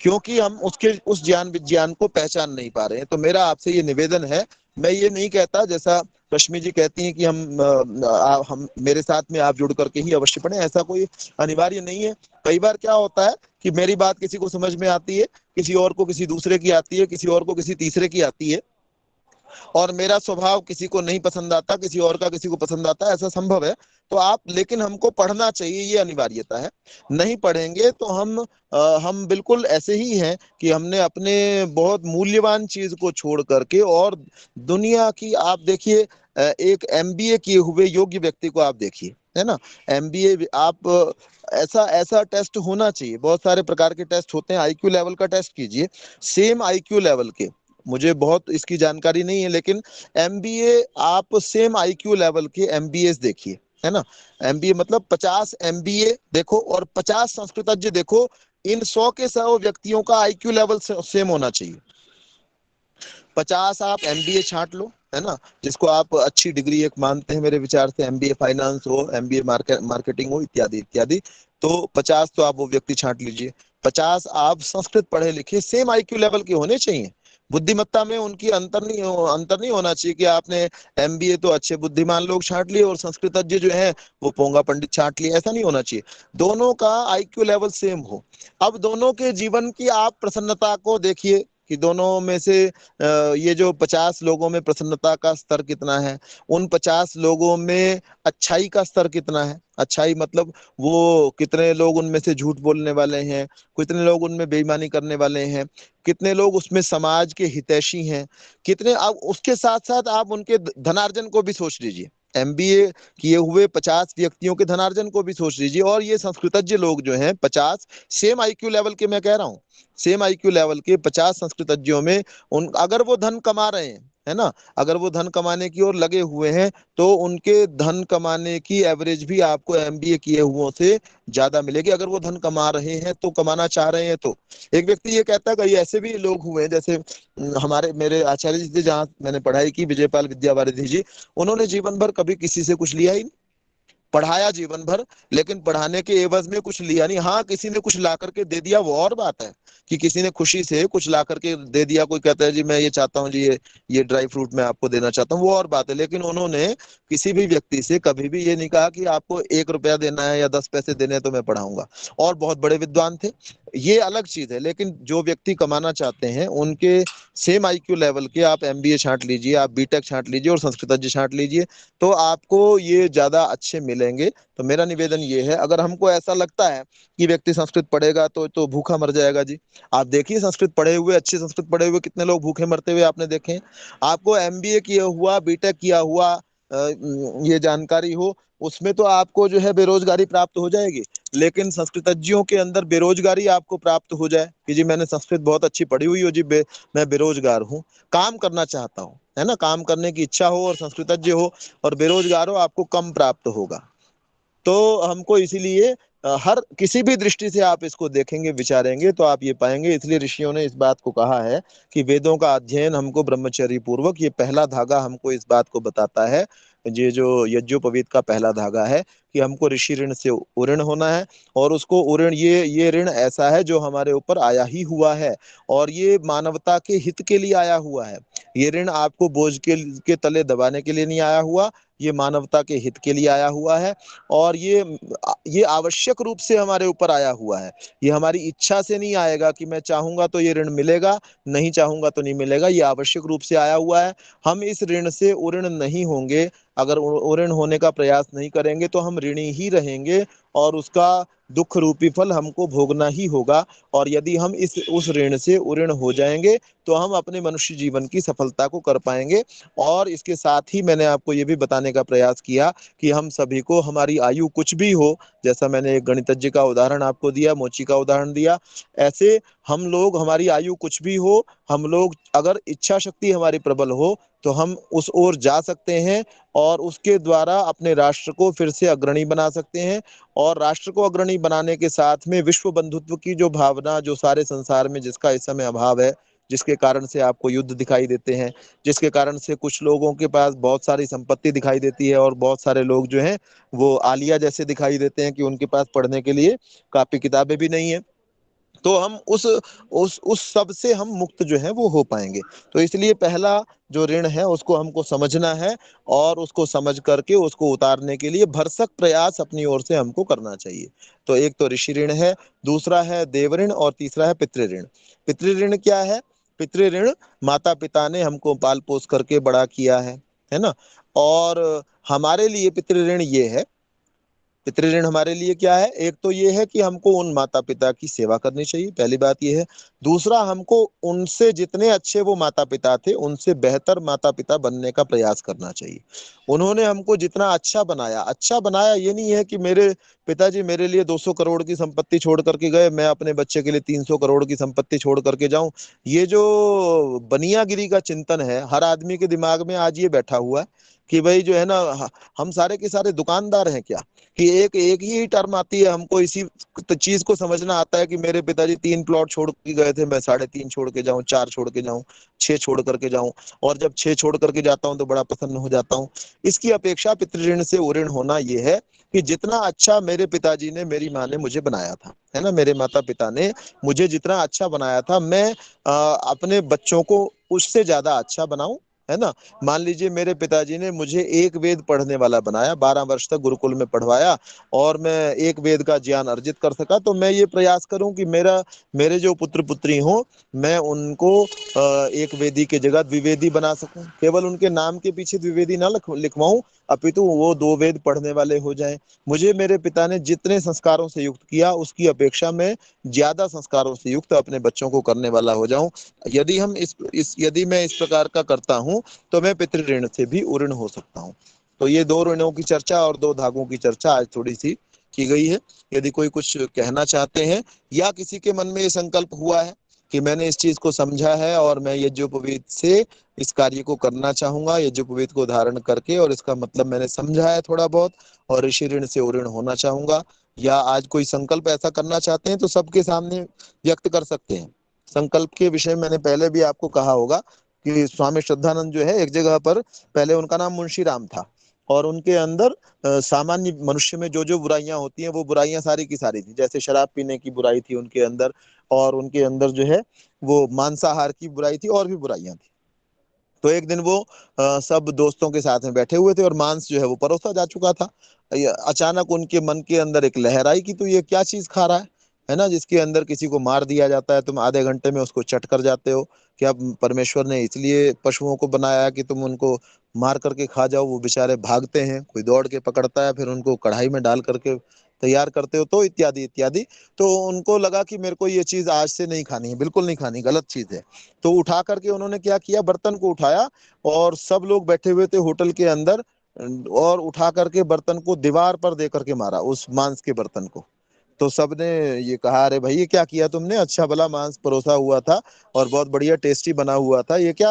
क्योंकि हम उसके उस ज्ञान विज्ञान को पहचान नहीं पा रहे हैं। तो मेरा आपसे ये निवेदन है, मैं ये नहीं कहता, जैसा रश्मि जी कहती हैं कि हम मेरे साथ में आप जुड़ करके ही अवश्य पढ़ें, ऐसा कोई अनिवार्य नहीं है। कई बार क्या होता है कि मेरी बात किसी को समझ में आती है, किसी और को किसी दूसरे की आती है, किसी और को किसी तीसरे की आती है, और मेरा स्वभाव किसी को नहीं पसंद आता, किसी और का किसी को पसंद आता है, ऐसा संभव है। तो आप, लेकिन हमको पढ़ना चाहिए, ये अनिवार्यता है। नहीं पढ़ेंगे तो हम बिल्कुल ऐसे ही हैं कि हमने अपने बहुत मूल्यवान चीज को छोड़ करके, और दुनिया की, आप देखिए, एक एमबीए किए हुए योग्य व्यक्ति को आप देखिए, है ना। एमबीए आप, ऐसा ऐसा टेस्ट होना चाहिए, बहुत सारे प्रकार के टेस्ट होते हैं, आईक्यू लेवल का टेस्ट कीजिए, सेम आईक्यू लेवल के, मुझे बहुत इसकी जानकारी नहीं है, लेकिन एमबीए आप सेम आईक्यू लेवल के एमबीए देखिए, है ना। एमबीए मतलब 50 एमबीए देखो और 50 संस्कृतज्ञ देखो, इन 100 के 100 व्यक्तियों का आईक्यू लेवल सेम होना चाहिए। 50 आप एमबीए छांट लो, है ना, जिसको आप अच्छी डिग्री एक मानते हैं मेरे विचार से, एमबीए फाइनेंस हो, एमबीए मार्केटिंग हो, इत्यादि इत्यादि, तो 50 तो आप वो व्यक्ति छांट लीजिए। 50 आप संस्कृत पढ़े लिखे सेम आईक्यू लेवल के होने चाहिए। बुद्धिमत्ता में उनकी अंतर नहीं होना चाहिए कि आपने एमबीए तो अच्छे बुद्धिमान लोग छांट लिए और संस्कृतज्ञ जो है वो पोंगा पंडित छांट लिए, ऐसा नहीं होना चाहिए। दोनों का आईक्यू लेवल सेम हो। अब दोनों के जीवन की आप प्रसन्नता को देखिए कि दोनों में से ये जो 50 लोगों में प्रसन्नता का स्तर कितना है, उन 50 लोगों में अच्छाई का स्तर कितना है। अच्छाई मतलब वो कितने लोग उनमें से झूठ बोलने वाले हैं, कितने लोग उनमें बेईमानी करने वाले हैं, कितने लोग उसमें समाज के हितैषी हैं, कितने। आप उसके साथ साथ आप उनके धनार्जन को भी सोच लीजिए, एमबीए किए हुए 50 व्यक्तियों के धनार्जन को भी सोच लीजिए, और ये संस्कृतज्ञ लोग जो हैं 50 सेम आईक्यू लेवल के, मैं कह रहा हूँ सेम आईक्यू लेवल के 50 संस्कृतज्ञों में, उन अगर वो धन कमा रहे हैं, है ना, अगर वो धन कमाने की ओर लगे हुए हैं, तो उनके धन कमाने की एवरेज भी आपको एमबीए किए हुओं से ज्यादा मिलेगी, अगर वो धन कमा रहे हैं तो, कमाना चाह रहे हैं तो। एक व्यक्ति ये कहता है, कई ऐसे भी लोग हुए हैं, जैसे हमारे मेरे आचार्य जी थे जहाँ मैंने पढ़ाई की, विजयपाल विद्यावारिधि जी, उन्होंने जीवन भर कभी किसी से कुछ लिया ही नहीं, पढ़ाया जीवन भर, लेकिन पढ़ाने के एवज में कुछ लिया नहीं। हाँ, किसी ने कुछ ला करके दे दिया, वो और बात है कि किसी ने खुशी से कुछ ला करके दे दिया, कोई कहता है जी मैं ये चाहता हूँ जी, ये ड्राई फ्रूट मैं आपको देना चाहता हूँ, वो और बात है। लेकिन उन्होंने किसी भी व्यक्ति से कभी भी ये नहीं कहा कि आपको 1 रुपया देना है या 10 पैसे देने हैं तो मैं पढ़ाऊंगा, और बहुत बड़े विद्वान थे, ये अलग चीज है। लेकिन जो व्यक्ति कमाना चाहते हैं, उनके सेम आईक्यू लेवल के आप एमबीए छांट लीजिए, आप बीटेक छांट लीजिए और संस्कृतज्ञ छांट लीजिए, तो आपको ये ज्यादा अच्छे मिलेंगे। तो मेरा निवेदन ये है, अगर हमको ऐसा लगता है कि व्यक्ति संस्कृत पढ़ेगा तो भूखा मर जाएगा जी, आप देखिए संस्कृत पढ़े हुए, अच्छे संस्कृत पढ़े हुए कितने लोग भूखे मरते हुए आपने देखे हैं। आपको एमबीए किया हुआ, बीटेक किया हुआ ये जानकारी हो, उसमें तो आपको जो है बेरोजगारी प्राप्त हो जाएगी। लेकिन संस्कृतज्ञों के अंदर बेरोजगारी आपको प्राप्त हो जाए कि जी मैंने संस्कृत बहुत अच्छी पढ़ी हुई हो जी, मैं बेरोजगार हूँ, काम करना चाहता हूँ, है ना, काम करने की इच्छा हो और संस्कृतज्ञ हो और बेरोजगार हो, आपको कम प्राप्त होगा। तो हमको इसीलिए हर किसी भी दृष्टि से आप इसको देखेंगे विचारेंगे तो आप ये पाएंगे। इसलिए ऋषियों ने इस बात को कहा है कि वेदों का अध्ययन हमको ब्रह्मचर्य पूर्वक, ये पहला धागा हमको इस बात को बताता है, ये जो यज्ञोपवीत का पहला धागा है कि हमको ऋषि ऋण से उऋण होना है। और उसको उऋण, ये ऋण ऐसा है जो हमारे ऊपर आया ही हुआ है और ये मानवता के हित के लिए आया हुआ है। ये ऋण आपको बोझ के तले दबाने के लिए नहीं आया हुआ, ये मानवता के हित के लिए आया हुआ है। और ये आवश्यक रूप से हमारे ऊपर आया हुआ है। ये हमारी इच्छा से नहीं आएगा कि मैं चाहूंगा तो ये ऋण मिलेगा, नहीं चाहूंगा तो नहीं मिलेगा। ये आवश्यक रूप से आया हुआ है। हम इस ऋण से उऋण नहीं होंगे, अगर उऋण होने का प्रयास नहीं करेंगे तो हम ऋणी ही रहेंगे और उसका दुख रूपी फल हमको भोगना ही होगा। और यदि हम उस ऋण से उऋण हो जाएंगे तो हम अपने मनुष्य जीवन की सफलता को कर पाएंगे। और इसके साथ ही मैंने आपको ये भी बताने का प्रयास किया कि हम सभी को, हमारी आयु कुछ भी हो, जैसा मैंने एक गणितज्ञ का उदाहरण आपको दिया, मोची का उदाहरण दिया, ऐसे हम लोग, हमारी आयु कुछ भी हो, हम लोग अगर इच्छा शक्ति हमारी प्रबल हो तो हम उस ओर जा सकते हैं और उसके द्वारा अपने राष्ट्र को फिर से अग्रणी बना सकते हैं। और राष्ट्र को अग्रणी बनाने के साथ में विश्व बंधुत्व की जो भावना, जो सारे संसार में जिसका इस समय अभाव है, जिसके कारण से आपको युद्ध दिखाई देते हैं, जिसके कारण से कुछ लोगों के पास बहुत सारी संपत्ति दिखाई देती है और बहुत सारे लोग जो हैं वो आलिया जैसे दिखाई देते हैं कि उनके पास पढ़ने के लिए कापी किताबें भी नहीं है, तो हम उस सब से हम मुक्त जो है वो हो पाएंगे। तो इसलिए पहला जो ऋण है उसको हमको समझना है और उसको समझ करके उसको उतारने के लिए भरसक प्रयास अपनी ओर से हमको करना चाहिए। तो एक तो ऋषि ऋण है, दूसरा है देव ऋण और तीसरा है पितृ ऋण। पितृ ऋण क्या है? पितृ ऋण, माता पिता ने हमको पाल पोस करके बड़ा किया है ना। और हमारे लिए पितृ ऋण ये है, पितृ ऋण हमारे लिए क्या है? एक तो ये है कि हमको उन माता पिता की सेवा करनी चाहिए, पहली बात ये है। दूसरा, हमको उनसे, जितने अच्छे वो माता पिता थे, उनसे बेहतर माता पिता बनने का प्रयास करना चाहिए। उन्होंने हमको जितना अच्छा बनाया, अच्छा बनाया ये नहीं है कि मेरे पिताजी मेरे लिए 200 करोड़ की संपत्ति छोड़ करके गए, मैं अपने बच्चे के लिए 300 करोड़ की संपत्ति छोड़ करके जाऊं। ये जो बनियागिरी का चिंतन है हर आदमी के दिमाग में आज ये बैठा हुआ है कि भाई जो है ना, हम सारे के सारे दुकानदार हैं क्या, कि एक एक ही टर्म आती है, हमको इसी चीज को समझना आता है कि मेरे पिताजी 3 प्लॉट छोड़ के गए थे, मैं 3.5 छोड़ के जाऊं, 4 छोड़ के जाऊं, 6 छोड़ करके जाऊं। और जब 6 छोड़ करके जाता हूं तो बड़ा प्रसन्न हो जाता हूं। इसकी अपेक्षा पितृऋण से उऋण होना ये है कि जितना अच्छा मेरे पिताजी ने, मेरी माँ ने मुझे बनाया था, है ना, मेरे माता पिता ने मुझे जितना अच्छा बनाया था, मैं अपने बच्चों को उससे ज्यादा अच्छा बनाऊं, है ना। मान लीजिए मेरे पिताजी ने मुझे एक वेद पढ़ने वाला बनाया, 12 वर्ष तक गुरुकुल में पढ़वाया और मैं एक वेद का ज्ञान अर्जित कर सका, तो मैं ये प्रयास करूं कि मेरे जो पुत्र पुत्री हो, मैं उनको एक वेदी के जगह द्विवेदी बना सकूं। केवल उनके नाम के पीछे द्विवेदी ना लिखवाऊं, अपितु वो 2 वेद पढ़ने वाले हो जाएं। मुझे मेरे पिता ने जितने संस्कारों से युक्त किया, उसकी अपेक्षा में ज्यादा संस्कारों से युक्त अपने बच्चों को करने वाला हो जाऊं। यदि मैं इस प्रकार का करता हूं तो मैं पितृ ऋण से भी उऋण हो सकता हूं। तो ये 2 ऋणों की चर्चा और 2 धागों की चर्चा आज थोड़ी सी की गई है। यदि कोई कुछ कहना चाहते हैं या किसी के मन में ये संकल्प हुआ है कि मैंने इस चीज को समझा है और मैं यज्ञोपवीत से इस कार्य को करना चाहूंगा, यज्ञोपवीत को धारण करके, और इसका मतलब मैंने समझा है थोड़ा बहुत, और ऋषि ऋण से उऋण होना चाहूंगा, या आज कोई संकल्प ऐसा करना चाहते हैं तो सबके सामने व्यक्त कर सकते हैं। संकल्प के विषय मैंने पहले भी आपको कहा होगा कि स्वामी श्रद्धानंद जो है, एक जगह पर, पहले उनका नाम मुंशी राम था और उनके अंदर सामान्य मनुष्य में जो जो बुराइयां होती हैं वो बुराइयां सारी की सारी थी। जैसे शराब पीने की बुराई थी उनके अंदर, और उनके अंदर जो है वो मांसाहार की बुराई थी, और भी बुराइयां थी। तो एक दिन वो सब दोस्तों के साथ में बैठे हुए थे और मांस जो है वो परोसा जा चुका था। अचानक उनके मन के अंदर एक लहर आई कि तू ये क्या चीज खा रहा है ना, जिसके अंदर किसी को मार दिया जाता है, तुम आधे घंटे में उसको चट कर जाते हो। क्या परमेश्वर ने इसलिए पशुओं को बनाया कि तुम उनको मार करके खा जाओ? वो बेचारे भागते हैं, कोई दौड़ के पकड़ता है, फिर उनको कढ़ाई में डाल करके तैयार करते हो, तो इत्यादि इत्यादि। तो उनको लगा कि मेरे को ये चीज आज से नहीं खानी है, बिल्कुल नहीं खानी, गलत चीज है। तो उठा करके उन्होंने क्या किया, बर्तन को उठाया और सब लोग बैठे हुए थे होटल के अंदर, और उठा करके बर्तन को दीवार पर दे करके मारा, उस मांस के बर्तन को। तो सबने ये कहा, अरे भाई ये क्या किया तुमने, अच्छा भला मांस परोसा हुआ था और बहुत बढ़िया टेस्टी बना हुआ था, ये क्या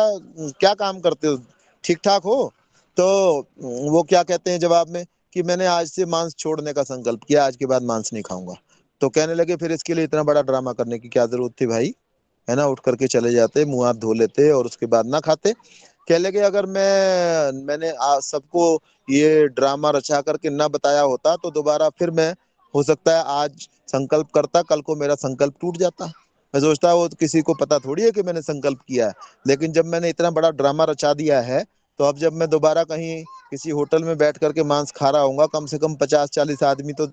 क्या काम करते हो, ठीक ठाक हो? तो वो क्या कहते हैं जवाब में कि मैंने आज से मांस छोड़ने का संकल्प किया, आज के बाद मांस नहीं खाऊंगा। तो कहने लगे फिर इसके लिए इतना बड़ा ड्रामा करने की क्या जरूरत थी भाई, है ना। उठ करके चले जाते, मुंह हाथ धो लेते और उसके बाद ना खाते। कह लगे अगर मैंने सबको ये ड्रामा रचा करके ना बताया होता तो दोबारा फिर मैं, हो सकता है आज संकल्प करता, कल को मेरा संकल्प टूट जाता। मैं सोचता वो किसी को पता थोड़ी है कि मैंने संकल्प किया है, लेकिन जब मैंने इतना बड़ा ड्रामा रचा दिया है तो अब जब मैं दोबारा कहीं किसी होटल में बैठ करके मांस खा रहा हूँ, कम से कम 50-40 आदमी तो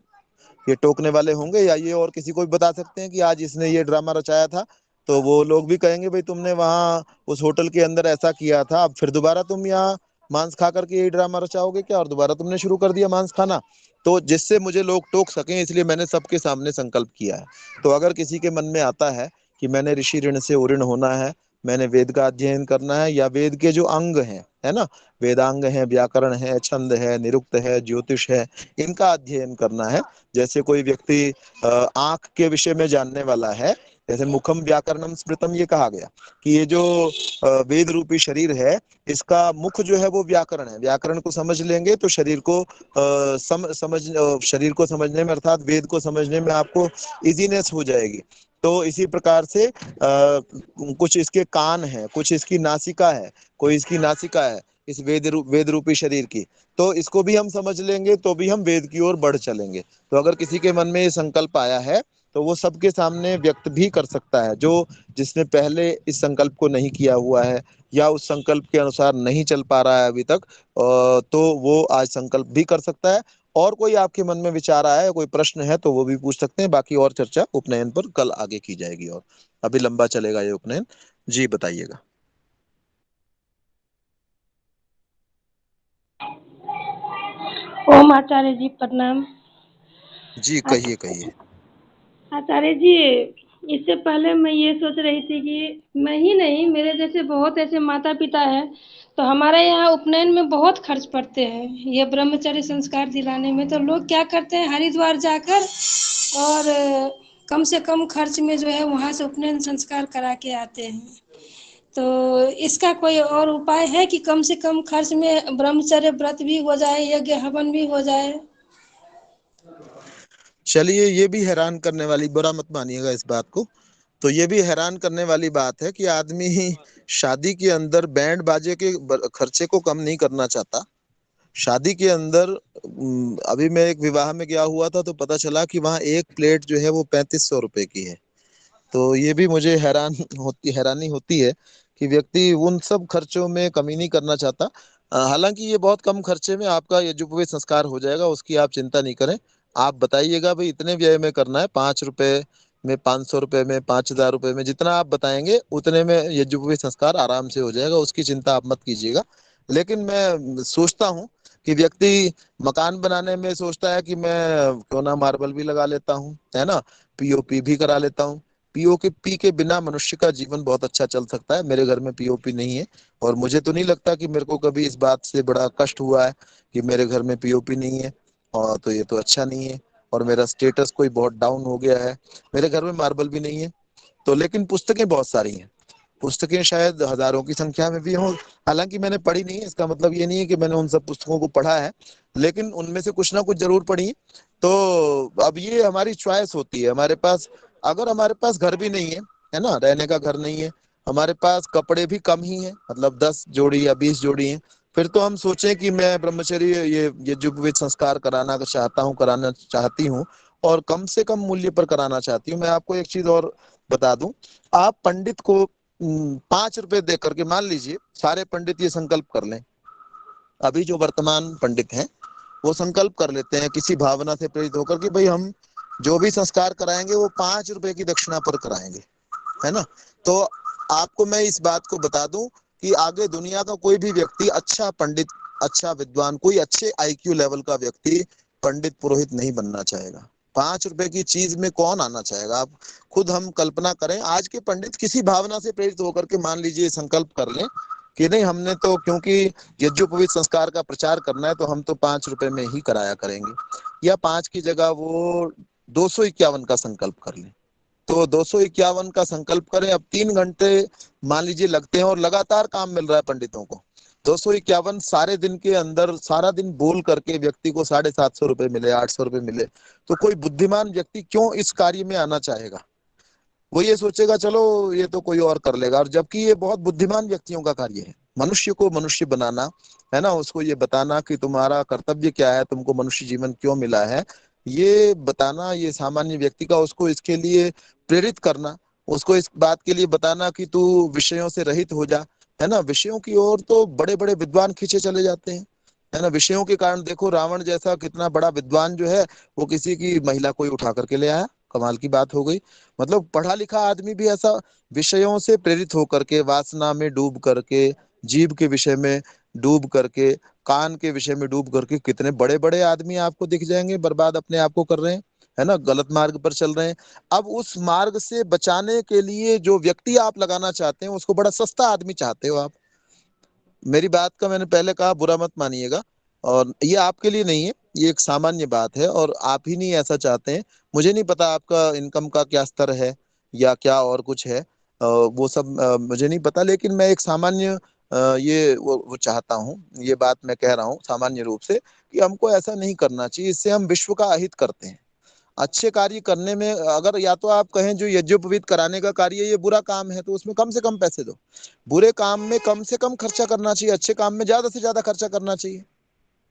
ये टोकने वाले होंगे, या ये और किसी को भी बता सकते हैं कि आज इसने ये ड्रामा रचाया था। तो वो लोग भी कहेंगे भाई तुमने वहां उस होटल के अंदर ऐसा किया था, अब फिर दोबारा तुम यहाँ मांस खा करके यही ड्रामा रचाओगे क्या, और दोबारा तुमने शुरू कर दिया मांस खाना। तो जिससे मुझे लोग टोक सकें इसलिए मैंने सबके सामने संकल्प किया है। तो अगर किसी के मन में आता है कि मैंने ऋषि ऋण से उऋण होना है, मैंने वेद का अध्ययन करना है, या वेद के जो अंग हैं, है ना, वेदांग है, व्याकरण है, छंद है, निरुक्त है, ज्योतिष है, इनका अध्ययन करना है। जैसे कोई व्यक्ति आंख के विषय में जानने वाला है, जैसे मुखम व्याकरणम स्मृतम ये कहा गया कि ये जो वेद रूपी शरीर है, इसका मुख जो है वो व्याकरण है। व्याकरण को समझ लेंगे तो शरीर को शरीर को समझने में, अर्थात वेद को समझने में आपको इजीनेस हो जाएगी। तो इसी प्रकार से कुछ इसके कान है, कुछ इसकी नासिका है, कोई इसकी नासिका है इस वेद रूपी शरीर की, तो इसको भी हम समझ लेंगे तो भी हम वेद की ओर बढ़ चलेंगे। तो अगर किसी के मन में ये संकल्प आया है तो वो सबके सामने व्यक्त भी कर सकता है। जो जिसने पहले इस संकल्प को नहीं किया हुआ है या उस संकल्प के अनुसार नहीं चल पा रहा है अभी तक, तो वो आज संकल्प भी कर सकता है। और कोई आपके मन में विचार आया है, कोई प्रश्न है तो वो भी पूछ सकते हैं। बाकी और चर्चा उपनयन पर कल आगे की जाएगी, और अभी लंबा चलेगा ये उपनयन। जी बताइएगा। ओम आचार्य जी प्रणाम। जी कहिए कहिए। आचार्य जी, इससे पहले मैं ये सोच रही थी कि मैं ही नहीं, मेरे जैसे बहुत ऐसे माता पिता हैं, तो हमारे यहाँ उपनयन में बहुत खर्च पड़ते हैं ये ब्रह्मचर्य संस्कार दिलाने में। तो लोग क्या करते हैं, हरिद्वार जाकर और कम से कम खर्च में जो है वहाँ से उपनयन संस्कार करा के आते हैं। तो इसका कोई और उपाय है कि कम से कम खर्च में ब्रह्मचर्य व्रत भी हो जाए, यज्ञ हवन भी हो जाए? चलिए, ये भी हैरान करने वाली, बुरा मत मानिएगा इस बात को, तो ये भी हैरान करने वाली बात है कि आदमी शादी के अंदर बैंड बाजे के खर्चे को कम नहीं करना चाहता। शादी के अंदर अभी मैं एक विवाह में गया हुआ था तो पता चला कि वहाँ एक प्लेट जो है वो 3500 रुपए की है। तो ये भी मुझे हैरानी होती है कि व्यक्ति उन सब खर्चों में कमी नहीं करना चाहता। हालांकि ये बहुत कम खर्चे में आपका यज्ञोपवीत संस्कार हो जाएगा, उसकी आप चिंता नहीं करें। आप बताइएगा भाई इतने व्यय में करना है, 5 रुपए में, 500 रुपए में, 5000 रुपए में, जितना आप बताएंगे उतने में यज्ञोपवीत संस्कार आराम से हो जाएगा, उसकी चिंता आप मत कीजिएगा। लेकिन मैं सोचता हूँ कि व्यक्ति मकान बनाने में सोचता है कि मैं क्यों ना मार्बल भी लगा लेता हूँ, है ना, पीओपी भी करा लेता हूँ। पीओपी के बिना मनुष्य का जीवन बहुत अच्छा चल सकता है। मेरे घर में पीओपी नहीं है और मुझे तो नहीं लगता कि मेरे को कभी इस बात से बड़ा कष्ट हुआ है कि मेरे घर में पीओपी नहीं है, और तो ये तो अच्छा नहीं है। और मेरा स्टेटस कोई बहुत डाउन हो गया है। मेरे घर में मार्बल भी नहीं है। तो लेकिन पुस्तकें बहुत सारी हैं, पुस्तकें शायद हजारों की संख्या में भी हों। हालांकि मैंने पढ़ी नहीं है, इसका मतलब ये नहीं है कि मैंने उन सब पुस्तकों को पढ़ा है, लेकिन उनमें से कुछ ना कुछ जरूर पढ़ी। तो अब ये हमारी चॉइस होती है। हमारे पास, अगर हमारे पास घर भी नहीं है ना, रहने का घर नहीं है, हमारे पास कपड़े भी कम ही हैं, मतलब 10 जोड़ी या 20 जोड़ी हैं, फिर तो हम सोचें कि मैं ब्रह्मचर्य ये यज्ञोपवीत संस्कार कराना चाहता हूँ, कराना चाहती हूँ, और कम से कम मूल्य पर कराना चाहती हूँ। मैं आपको एक चीज और बता दूं, आप पंडित को 5 रुपए दे करके, मान लीजिए सारे पंडित ये संकल्प कर लें, अभी जो वर्तमान पंडित हैं वो संकल्प कर लेते हैं किसी भावना से प्रेरित होकर कि भाई हम जो भी संस्कार कराएंगे वो 5 रुपए की दक्षिणा पर कराएंगे, है ना। तो आपको मैं इस बात को बता दूं कि आगे दुनिया का कोई भी व्यक्ति, अच्छा पंडित, अच्छा विद्वान, कोई अच्छे आईक्यू लेवल का व्यक्ति पंडित पुरोहित नहीं बनना चाहेगा। 5 रुपए की चीज में कौन आना चाहेगा? आप खुद हम कल्पना करें, आज के पंडित किसी भावना से प्रेरित होकर के मान लीजिए संकल्प कर लें कि नहीं, हमने तो क्योंकि यज्ञोपवीत संस्कार का प्रचार करना है तो हम तो 5 रुपए में ही कराया करेंगे, या 5 की जगह वो 251 का संकल्प कर लें। तो 251 का संकल्प करें। अब 3 घंटे मान लीजिए लगते हैं और लगातार काम मिल रहा है पंडितों को, 251 सारे दिन के अंदर सारा दिन बोल करके व्यक्ति को 750 रुपए मिले, 800 रुपए मिले, तो कोई बुद्धिमान व्यक्ति क्यों इस कार्य में आना चाहेगा? वो ये सोचेगा चलो ये तो कोई और कर लेगा, और जबकि ये बहुत बुद्धिमान व्यक्तियों का कार्य है, मनुष्य को मनुष्य बनाना, है ना, उसको ये बताना कि तुम्हारा कर्तव्य क्या है, तुमको मनुष्य जीवन क्यों मिला है, ये बताना, ये सामान्य व्यक्ति का, उसको इसके लिए प्रेरित करना, उसको इस बात के लिए बताना कि तू विषयों से रहित हो जा, है ना। विषयों की ओर तो बड़े बड़े विद्वान खींचे चले जाते हैं, है ना। विषयों के कारण देखो रावण जैसा कितना बड़ा विद्वान जो है वो किसी की महिला को ही उठा करके ले आया, कमाल की बात हो गई। मतलब पढ़ा लिखा आदमी भी ऐसा विषयों से प्रेरित होकर के, वासना में डूब करके, जीव के विषय में डूब करके, कान के विषय में डूब करके, कितने बड़े बड़े आदमी आपको दिख जाएंगे बर्बाद अपने आप को कर रहे हैं, है ना, गलत मार्ग पर चल रहे हैं। अब उस मार्ग से बचाने के लिए जो व्यक्ति आप लगाना चाहते हैं उसको बड़ा सस्ता आदमी चाहते हो आप। मेरी बात का मैंने पहले कहा, बुरा मत मानिएगा, और ये आपके लिए नहीं है, ये एक सामान्य बात है, और आप ही नहीं ऐसा चाहते हैं। मुझे नहीं पता आपका इनकम का क्या स्तर है या क्या और कुछ है, वो सब मुझे नहीं पता, लेकिन मैं एक सामान्य ये वो चाहता हूँ, ये बात मैं कह रहा हूँ सामान्य रूप से, कि हमको ऐसा नहीं करना चाहिए, इससे हम विश्व का अहित करते हैं। अच्छे कार्य करने में अगर या तो आप कहें जो यज्ञोपवीत कराने का कार्य ये बुरा काम है तो उसमें कम से कम पैसे दो, बुरे काम में कम से कम खर्चा करना चाहिए, अच्छे काम में ज्यादा से ज्यादा खर्चा करना चाहिए,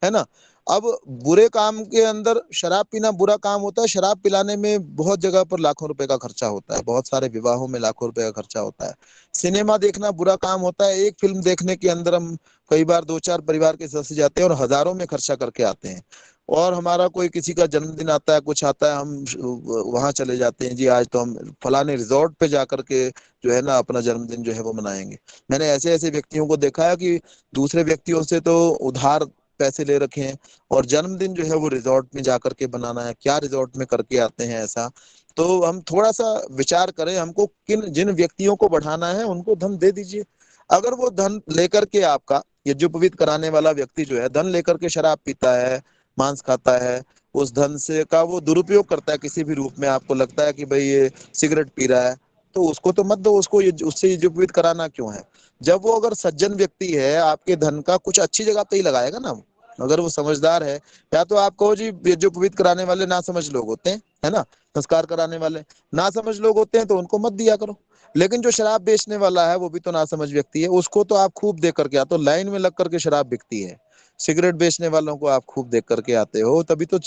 है ना। अब बुरे काम के अंदर शराब पीना बुरा काम होता है, शराब पिलाने में बहुत जगह पर लाखों रुपए का खर्चा होता है, बहुत सारे विवाहों में लाखों रुपए का खर्चा होता है। सिनेमा देखना बुरा काम होता है, एक फिल्म देखने के अंदर हम कई बार 2-4 परिवार के सदस्य जाते हैं और हजारों में खर्चा करके आते हैं। और हमारा कोई किसी का जन्मदिन आता है, कुछ आता है, हम वहां चले जाते हैं, जी आज तो हम फलाने रिजॉर्ट पे जाकर के जो है ना अपना जन्मदिन जो है वो मनाएंगे। मैंने ऐसे ऐसे व्यक्तियों को देखा है कि दूसरे व्यक्तियों से तो उधार पैसे ले रखे हैं और जन्मदिन जो है वो रिजॉर्ट में जाकर के बनाना है, क्या रिजॉर्ट में करके आते हैं ऐसा। तो हम थोड़ा सा विचार करें, हमको किन जिन व्यक्तियों को बढ़ाना है उनको धन दे दीजिए। अगर वो धन लेकर के, आपका यज्ञोपवीत कराने वाला व्यक्ति जो है धन लेकर के शराब पीता है, मांस खाता है, उस धन से का वो दुरुपयोग करता है किसी भी रूप में, आपको लगता है कि भाई ये सिगरेट पी रहा है, तो उसको तो मत दो, उसको उससे यज्ञोपवीत कराना क्यों है। जब वो अगर सज्जन व्यक्ति है आपके धन का कुछ अच्छी जगह पे ही लगाएगा ना, अगर वो समझदार है। या तो आप कहो जी यज्ञोपवीत कराने वाले ना समझ लोग होते हैं, है ना, संस्कार कराने वाले ना समझ लोग होते हैं, तो उनको मत दिया करो। लेकिन जो शराब बेचने वाला है वो भी तो ना समझ व्यक्ति है, उसको तो आप खूब देख करके आते हो, लाइन में लग करके शराब बिकती है। सिगरेट बेचने वालों को आप खूब देख करके आते हो, तभी तो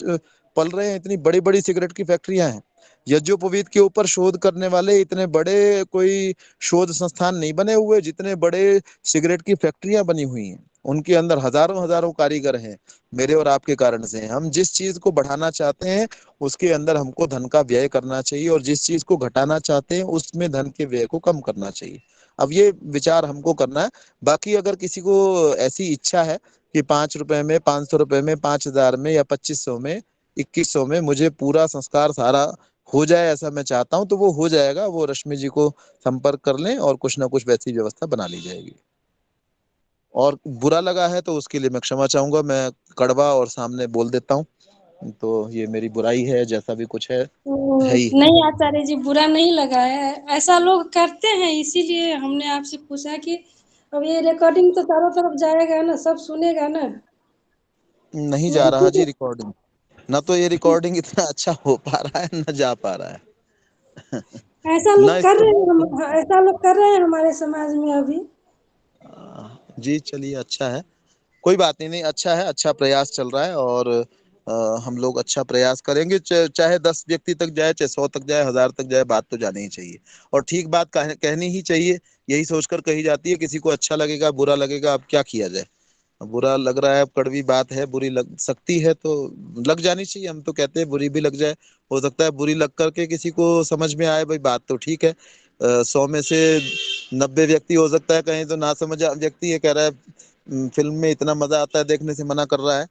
पल रहे हैं, इतनी बड़ी बड़ी सिगरेट की फैक्ट्रियां हैं। यज्ञोपवीत के ऊपर शोध करने वाले इतने बड़े कोई शोध संस्थान नहीं बने हुए जितने बड़े सिगरेट की फैक्ट्रियां बनी हुई हैं, उनके अंदर हजारों हजारों कारीगर हैं, मेरे और आपके कारण से हैं। हम जिस चीज को बढ़ाना चाहते हैं उसके अंदर हमको धन का व्यय करना चाहिए, और जिस चीज को घटाना चाहते हैं उसमें धन के व्यय को कम करना चाहिए। अब ये विचार हमको करना है। बाकी अगर किसी को ऐसी इच्छा है कि 5 रुपए में, 500 रुपए में, 5000 में या 2500 में, 2100 में मुझे पूरा संस्कार सारा हो जाए, ऐसा मैं चाहता हूँ, तो वो हो जाएगा। वो रश्मि जी को संपर्क कर लें और कुछ ना कुछ वैसी व्यवस्था बना ली जाएगी। और बुरा लगा है तो उसके लिए मैं क्षमा चाहूंगा, मैं कड़वा और सामने बोल देता हूँ, तो ये मेरी बुराई है, जैसा भी कुछ है ही। नहीं आचार्य जी, बुरा नहीं लगा है, ऐसा लोग करते हैं, इसीलिए हमने आपसे पूछा कि अब ये रिकॉर्डिंग तो चारों तरफ जाएगा ना, सब सुनेगा ना। नहीं तो जा रहा जी इसीलिए रिकॉर्डिंग, ना तो ये रिकॉर्डिंग इतना अच्छा हो पा रहा है, ना जा पा रहा है। ऐसा ना लोग इस कर पर रहे हैं, ऐसा लोग कर रहे हैं हमारे समाज में अभी। जी चलिए अच्छा है, कोई बात नहीं, नहीं अच्छा है, अच्छा प्रयास चल रहा है, और हम लोग अच्छा प्रयास करेंगे, चाहे 10 व्यक्ति तक जाए, चाहे 100 तक जाए, 1000 तक जाए, बात तो जानी ही चाहिए, और ठीक बात कहनी ही चाहिए, यही सोचकर कही जाती है। किसी को अच्छा लगेगा बुरा लगेगा, अब क्या किया जाए, बुरा लग रहा है, कड़वी बात है, बुरी लग सकती है तो लग जानी चाहिए, हम तो कहते हैं बुरी भी लग जाए, हो सकता है बुरी लग करके किसी को समझ में आए, भाई बात तो ठीक है। 100 में से 90 व्यक्ति हो सकता है कहीं तो ना समझ व्यक्ति ये कह रहा है फिल्म में इतना मजा आता है देखने से मना कर रहा है,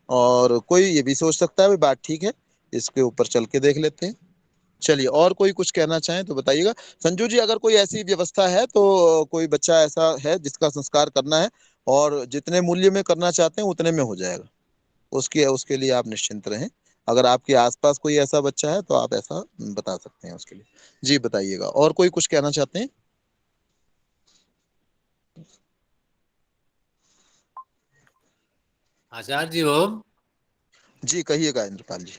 और कोई ये भी सोच सकता है भाई बात ठीक है, इसके ऊपर चल के देख लेते हैं। चलिए, और कोई कुछ कहना चाहें तो बताइएगा। संजू जी, अगर कोई ऐसी व्यवस्था है तो कोई बच्चा ऐसा है जिसका संस्कार करना है और जितने मूल्य में करना चाहते हैं उतने में हो जाएगा, उसके उसके लिए आप निश्चिंत रहें। अगर आपके आसपास कोई ऐसा बच्चा है तो आप ऐसा बता सकते हैं उसके लिए। जी बताइएगा, और कोई कुछ कहना चाहते हैं? आचार्य जी ओम। जी कहिएगा इंद्रपाल जी।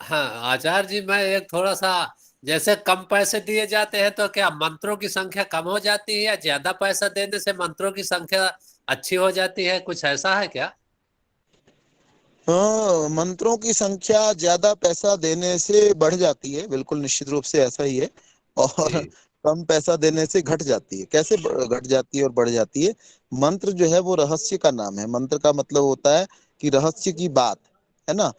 हाँ आचार्य जी, मैं एक थोड़ा सा, जैसे कम पैसे दिए जाते हैं तो क्या मंत्रों की संख्या कम हो जाती है, या ज्यादा पैसा देने से मंत्रों की संख्या अच्छी हो जाती है, कुछ ऐसा है क्या? हाँ, मंत्रों की संख्या ज्यादा पैसा देने से बढ़ जाती है, बिल्कुल निश्चित रूप से ऐसा ही है। और जी कम पैसा देने से घट जाती है। कैसे घट जाती है और बढ़ जाती है? मंत्र जो है वो रहस्य का नाम है। मंत्र का मतलब होता है कि रहस्य की बात, है ना।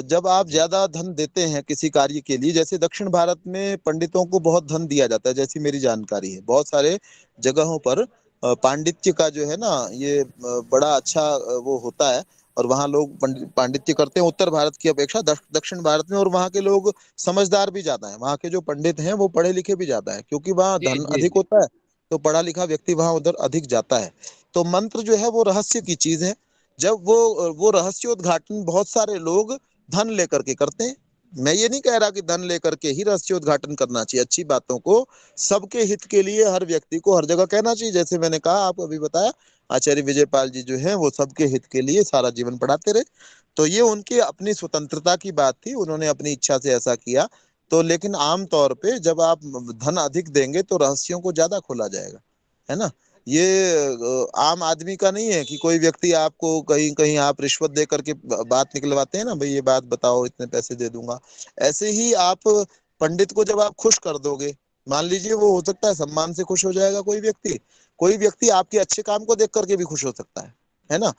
जब आप ज्यादा धन देते हैं किसी कार्य के लिए, जैसे दक्षिण भारत में पंडितों को बहुत धन दिया जाता है, जैसी मेरी जानकारी है, बहुत सारे जगहों पर पांडित्य का जो है ना, ये बड़ा अच्छा वो होता है। और वहाँ लोग पांडित्य करते हैं उत्तर भारत की अपेक्षा दक्षिण भारत में। और वहाँ के लोग समझदार भी ज्यादा है। वहाँ के जो पंडित हैं वो पढ़े लिखे भी ज्यादा है, क्योंकि वहाँ जी धन जी अधिक जी। होता है, तो पढ़ा लिखा व्यक्ति वहाँ उधर अधिक जाता है। तो मंत्र जो है वो रहस्य की चीज है। जब वो रहस्योद्घाटन बहुत सारे लोग धन लेकर के करते हैं। मैं ये नहीं कह रहा कि धन लेकर के ही रहस्योद्घाटन करना चाहिए। अच्छी बातों को सबके हित के लिए हर व्यक्ति को हर जगह कहना चाहिए। जैसे मैंने कहा, आपको अभी बताया, आचार्य विजयपाल जी जो हैं वो सबके हित के लिए सारा जीवन पढ़ाते रहे। तो ये उनकी अपनी स्वतंत्रता की बात थी, उन्होंने अपनी इच्छा से ऐसा किया। तो लेकिन आम तौर पे जब आप धन अधिक देंगे तो रहस्यों को ज्यादा खोला जाएगा, है ना। ये आम आदमी का नहीं है कि कोई व्यक्ति आपको कहीं कहीं आप रिश्वत दे करके बात निकलवाते हैं ना, भाई ये बात बताओ, इतने पैसे दे दूंगा। ऐसे ही आप पंडित को जब आप खुश कर दोगे, मान लीजिए वो हो सकता है सम्मान से खुश हो जाएगा कोई व्यक्ति आपके अच्छे काम को देख करके भी खुश हो सकता है ना।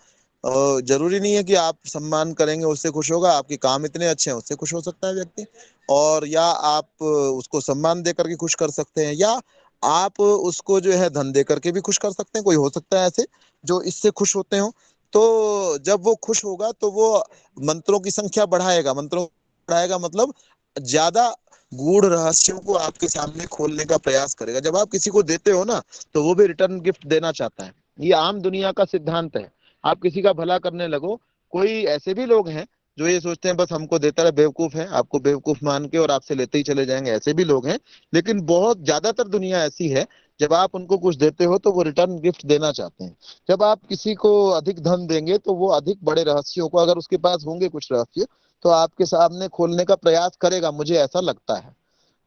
जरूरी नहीं है कि आप सम्मान करेंगे उससे खुश होगा, आपके काम इतने अच्छे हैं उससे खुश हो सकता है व्यक्ति। और या आप उसको सम्मान दे करके खुश कर सकते हैं, या आप उसको जो है धन दे करके भी खुश कर सकते हैं। कोई हो सकता है ऐसे जो इससे खुश होते हो। तो जब वो खुश होगा तो वो मंत्रों की संख्या बढ़ाएगा। मंत्रों बढ़ाएगा मतलब ज्यादा गूढ़ रहस्यों को आपके सामने खोलने का प्रयास करेगा। जब आप किसी को देते हो ना, तो वो भी रिटर्न गिफ्ट देना चाहता है। ये आम दुनिया का सिद्धांत है। आप किसी का भला करने लगो, कोई ऐसे भी लोग हैं जो ये सोचते हैं बस हमको देता रहे, बेवकूफ है, आपको बेवकूफ मान के और आपसे लेते ही चले जाएंगे, ऐसे भी लोग हैं। लेकिन बहुत ज्यादातर दुनिया ऐसी है, जब आप उनको कुछ देते हो तो वो रिटर्न गिफ्ट देना चाहते हैं। जब आप किसी को अधिक धन देंगे तो वो अधिक बड़े रहस्यों को, अगर उसके पास होंगे कुछ रहस्य, तो आपके सामने खोलने का प्रयास करेगा, मुझे ऐसा लगता है।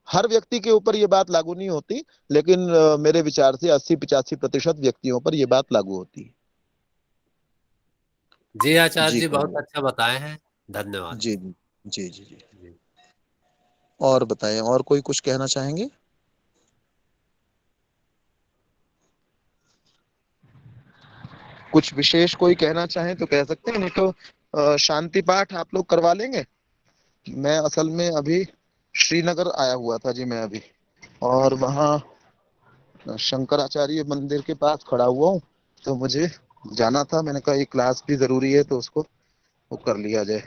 हर व्यक्ति के ऊपर ये बात लागू नहीं होती, लेकिन मेरे विचार से 80-85% व्यक्तियों पर ये बात लागू होती है। जी आचार्य जी जी, बहुत कहिए। अच्छा बताए हैं, धन्यवाद। जी जी जी जी जी। जी। और बताएं, और कोई कुछ कहना चाहेंगे? कुछ विशेष कोई कहना चाहें तो कह सकते हैं, नहीं तो शांति पाठ आप लोग करवा लेंगे। मैं असल में अभी श्रीनगर आया हुआ था जी, मैं अभी, और वहाँ शंकराचार्य मंदिर के पास खड़ा हुआ हूँ। तो मुझे जाना था, मैंने कहा ये क्लास भी जरूरी है तो उसको वो कर लिया जाए।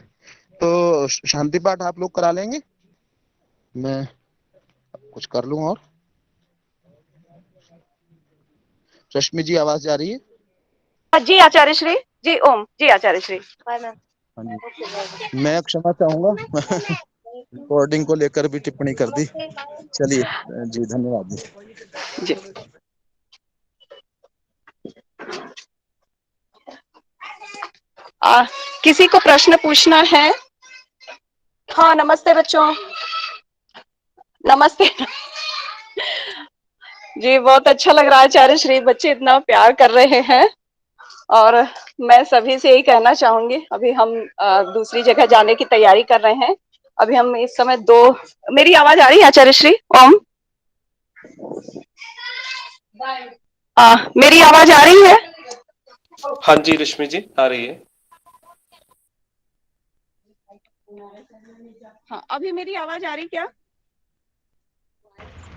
तो शांति पाठ आप लोग करा लेंगे, मैं कुछ कर लूँ। और रश्मि जी आवाज जा रही है? जी आचार्य श्री। जी ओम। जी आचार्य श्री। Bye ma'am. हाँ जी, मैं क्षमा चाहूंगा रिकॉर्डिंग को लेकर भी टिप्पणी कर दी। चलिए जी, धन्यवाद जी। जी किसी को प्रश्न पूछना है? हाँ नमस्ते बच्चों, नमस्ते। जी बहुत अच्छा लग रहा है आचार्य श्री, बच्चे इतना प्यार कर रहे हैं। और मैं सभी से यही कहना चाहूंगी, अभी हम दूसरी जगह जाने की तैयारी कर रहे हैं। अभी हम इस समय मेरी आवाज आ रही है आचार्य श्री? ओम। मेरी आवाज आ रही है? हाँ जी रश्मि जी, आ रही है। हाँ अभी मेरी आवाज आ रही क्या?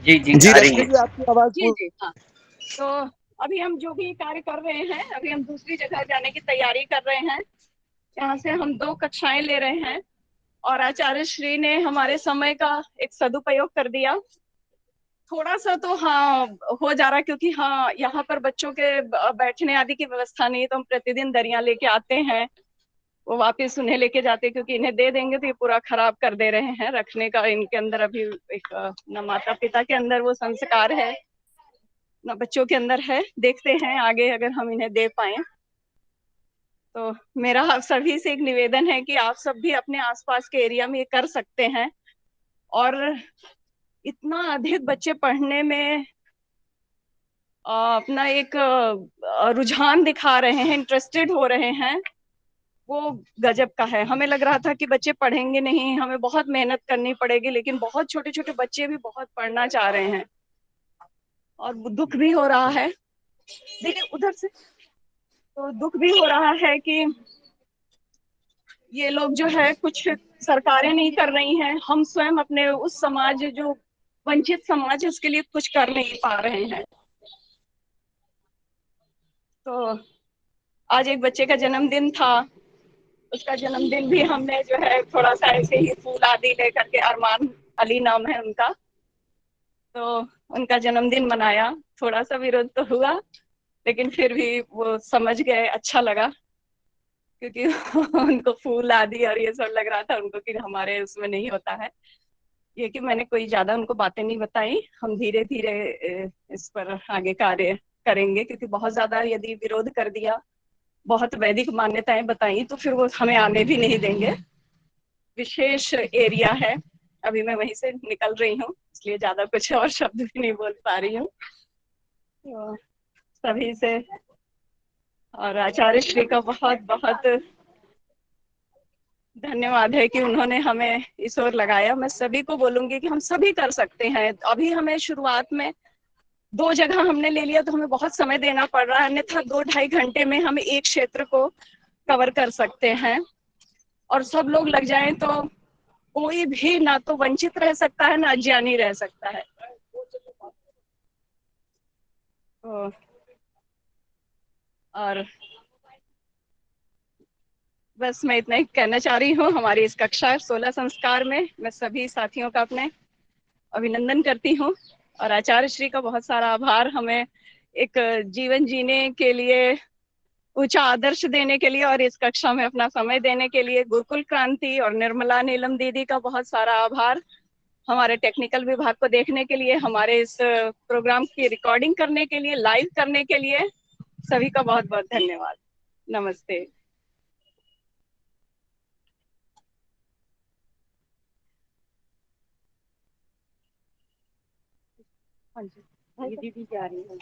जी जी जी आ रही रश्मि है। जी, आपकी आवाज जी जी हाँ। तो अभी हम जो भी कार्य कर रहे हैं, अभी हम दूसरी जगह जाने की तैयारी कर रहे हैं। यहाँ से हम 2 कक्षाएं ले रहे हैं, और आचार्य श्री ने हमारे समय का एक सदुपयोग कर दिया। थोड़ा सा तो हाँ हो जा रहा, क्योंकि हाँ यहाँ पर बच्चों के बैठने आदि की व्यवस्था नहीं, तो हम प्रतिदिन दरिया लेके आते हैं, वो वापस उन्हें लेके जाते, क्योंकि इन्हें दे देंगे तो ये पूरा खराब कर दे रहे हैं। रखने का इनके अंदर अभी एक न माता पिता के अंदर वो संस्कार है, न बच्चों के अंदर है। देखते हैं आगे अगर हम इन्हें दे पाए। तो मेरा आप सभी से एक निवेदन है कि आप सब भी अपने आसपास के एरिया में ये कर सकते हैं। और इतना अधिक बच्चे पढ़ने में अपना एक रुझान दिखा रहे हैं, इंटरेस्टेड हो रहे हैं, वो गजब का है। हमें लग रहा था कि बच्चे पढ़ेंगे नहीं, हमें बहुत मेहनत करनी पड़ेगी, लेकिन बहुत छोटे छोटे बच्चे भी बहुत पढ़ना चाह रहे हैं। और दुख भी हो रहा है, देखिए उधर से, तो दुख भी हो रहा है कि ये लोग जो है कुछ सरकारें नहीं कर रही हैं, हम स्वयं अपने उस समाज जो वंचित समाज है उसके लिए कुछ कर नहीं पा रहे हैं। तो आज एक बच्चे का जन्मदिन था, उसका जन्मदिन भी हमने जो है थोड़ा सा ऐसे ही फूल आदि लेकर के, अरमान अली नाम है उनका, तो उनका जन्मदिन मनाया। थोड़ा सा विरोध तो हुआ, लेकिन फिर भी वो समझ गए, अच्छा लगा, क्योंकि उनको फूल आदि और ये सब लग रहा था उनको कि हमारे उसमें नहीं होता है। ये कि मैंने कोई ज्यादा उनको बातें नहीं बताई, हम धीरे धीरे इस पर आगे कार्य करेंगे, क्योंकि बहुत ज्यादा यदि विरोध कर दिया, बहुत वैदिक मान्यताएं बताई, तो फिर वो हमें आने भी नहीं देंगे। विशेष एरिया है, अभी मैं वहीं से निकल रही हूँ, इसलिए ज्यादा कुछ और शब्द भी नहीं बोल पा रही हूँ। तो सभी से और आचार्य श्री का बहुत बहुत धन्यवाद है कि उन्होंने हमें इस ओर लगाया। मैं सभी को बोलूंगी कि हम सभी कर सकते हैं। अभी हमें शुरुआत में 2 जगह हमने ले लिया तो हमें बहुत समय देना पड़ रहा है, अन्यथा 2-2.5 घंटे में हम एक क्षेत्र को कवर कर सकते हैं। और सब लोग लग जाएं तो कोई भी ना तो वंचित रह सकता है, ना अज्ञानी रह सकता है। तो और बस मैं इतना ही कहना चाह रही हूँ। हमारी इस कक्षा 16 संस्कार में मैं सभी साथियों का अपने अभिनंदन करती हूँ, और आचार्य श्री का बहुत सारा आभार, हमें एक जीवन जीने के लिए ऊंचा आदर्श देने के लिए और इस कक्षा में अपना समय देने के लिए। गुरुकुल क्रांति और निर्मला नीलम दीदी का बहुत सारा आभार, हमारे टेक्निकल विभाग को देखने के लिए, हमारे इस प्रोग्राम की रिकॉर्डिंग करने के लिए, लाइव करने के लिए, सभी का बहुत बहुत धन्यवाद। नमस्ते। हाँ जी, दीदी जा रही है।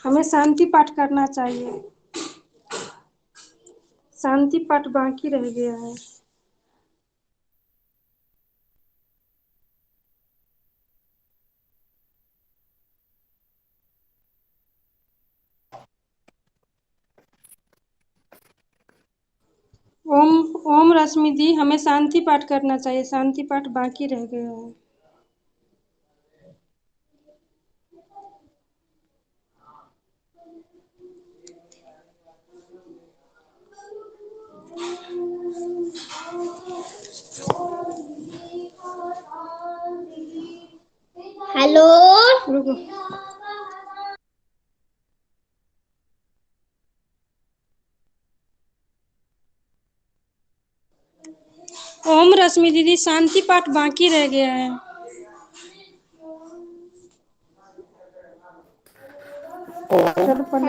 हमें शांति पाठ करना चाहिए, शांति पाठ बाकी रह गया है। ओम ओम रश्मि दी, हमें शांति पाठ करना चाहिए, शांति पाठ बाकी रह गया है। हेलो, रुको। ओम रश्मि दीदी, शांति पाठ बाकी रह गया है। चलो पढ़।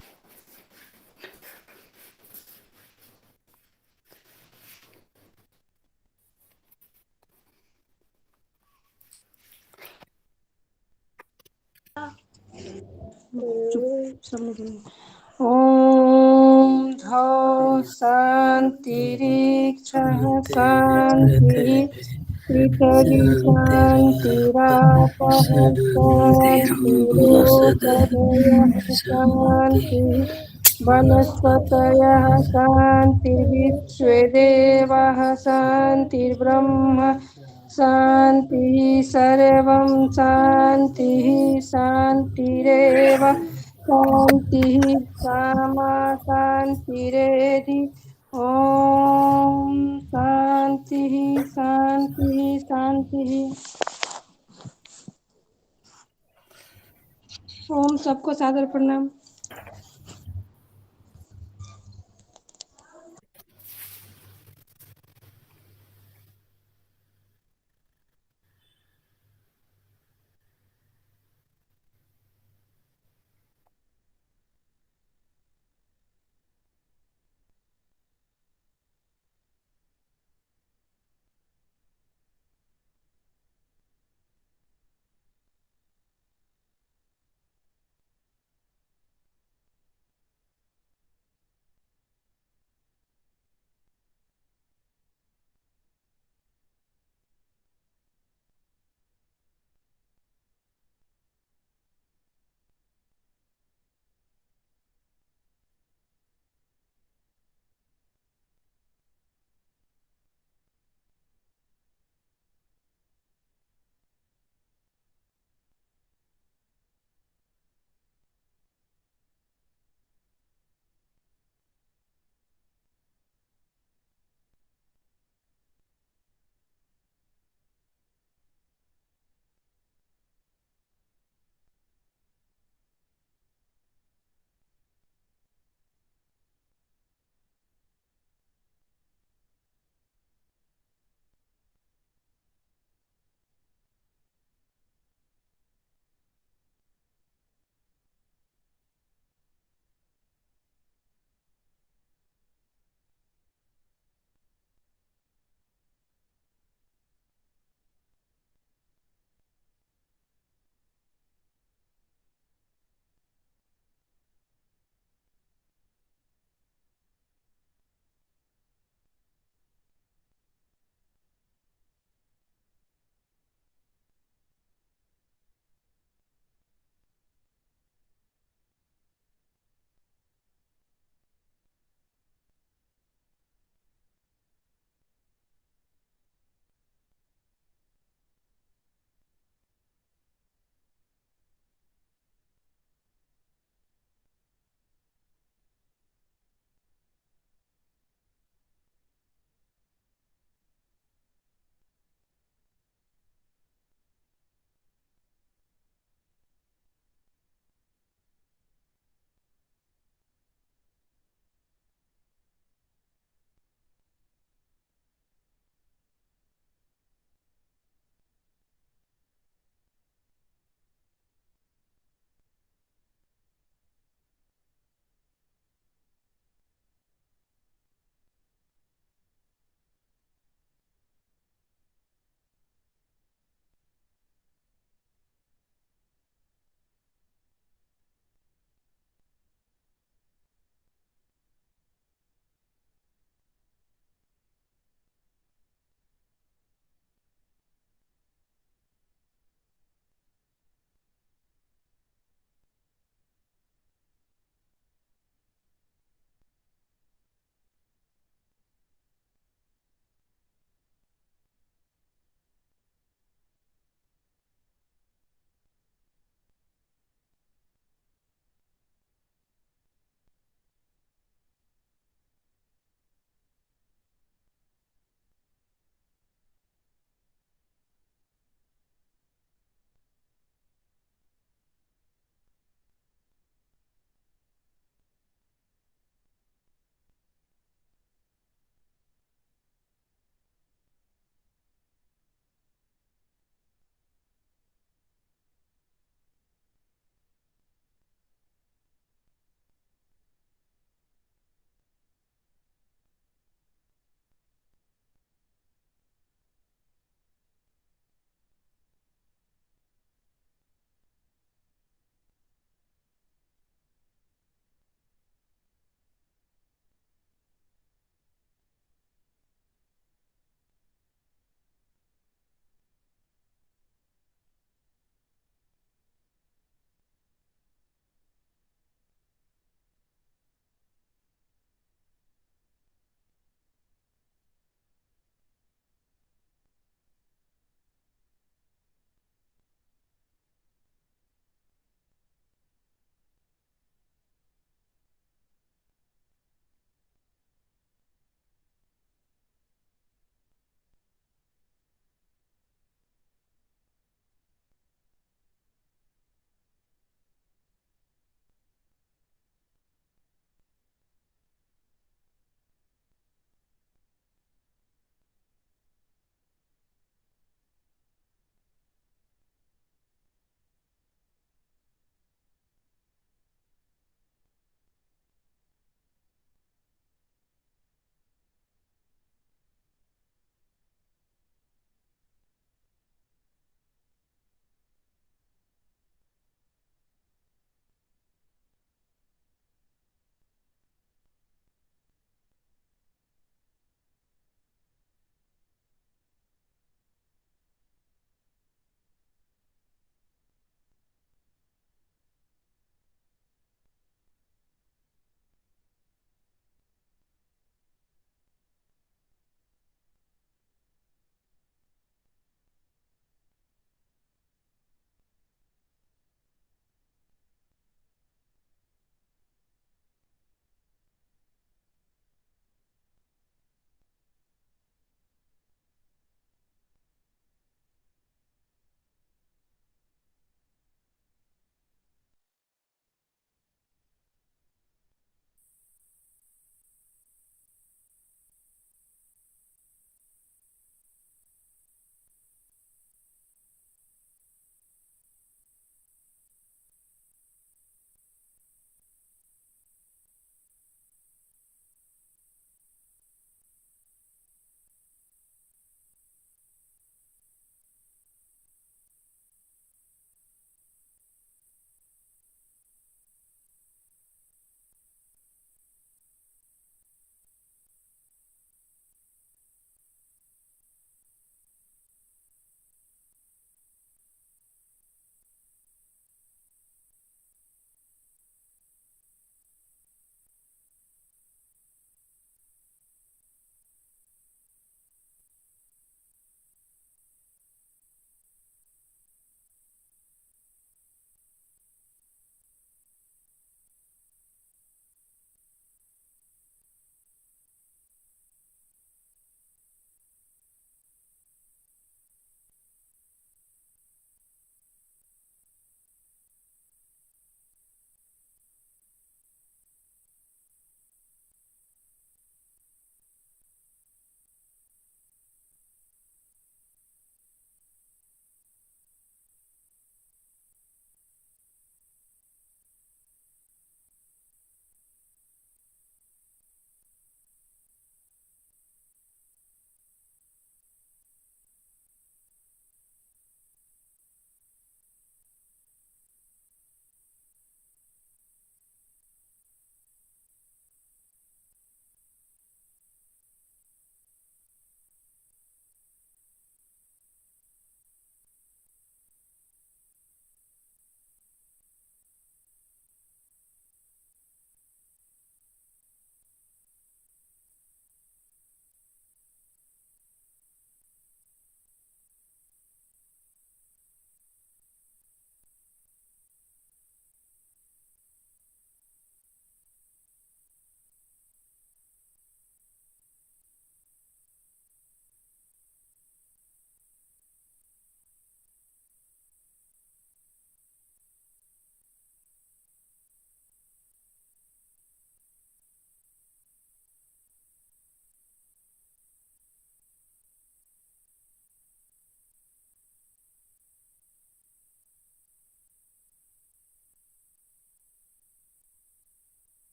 ओम धौ शांतिरीक्षः शांति पृथ्वी शांतिरापः शांतिरोषधयः शांतिः वनस्पतयः शांतिर्विश्वे देवाः शांतिर्ब्रह्म शांतिः सर्वं शांतिः शांतिरेव शांतिः सामा शांतिरेधि ओम शांतिः शांतिः शांतिः। ओम सबको सादर प्रणाम।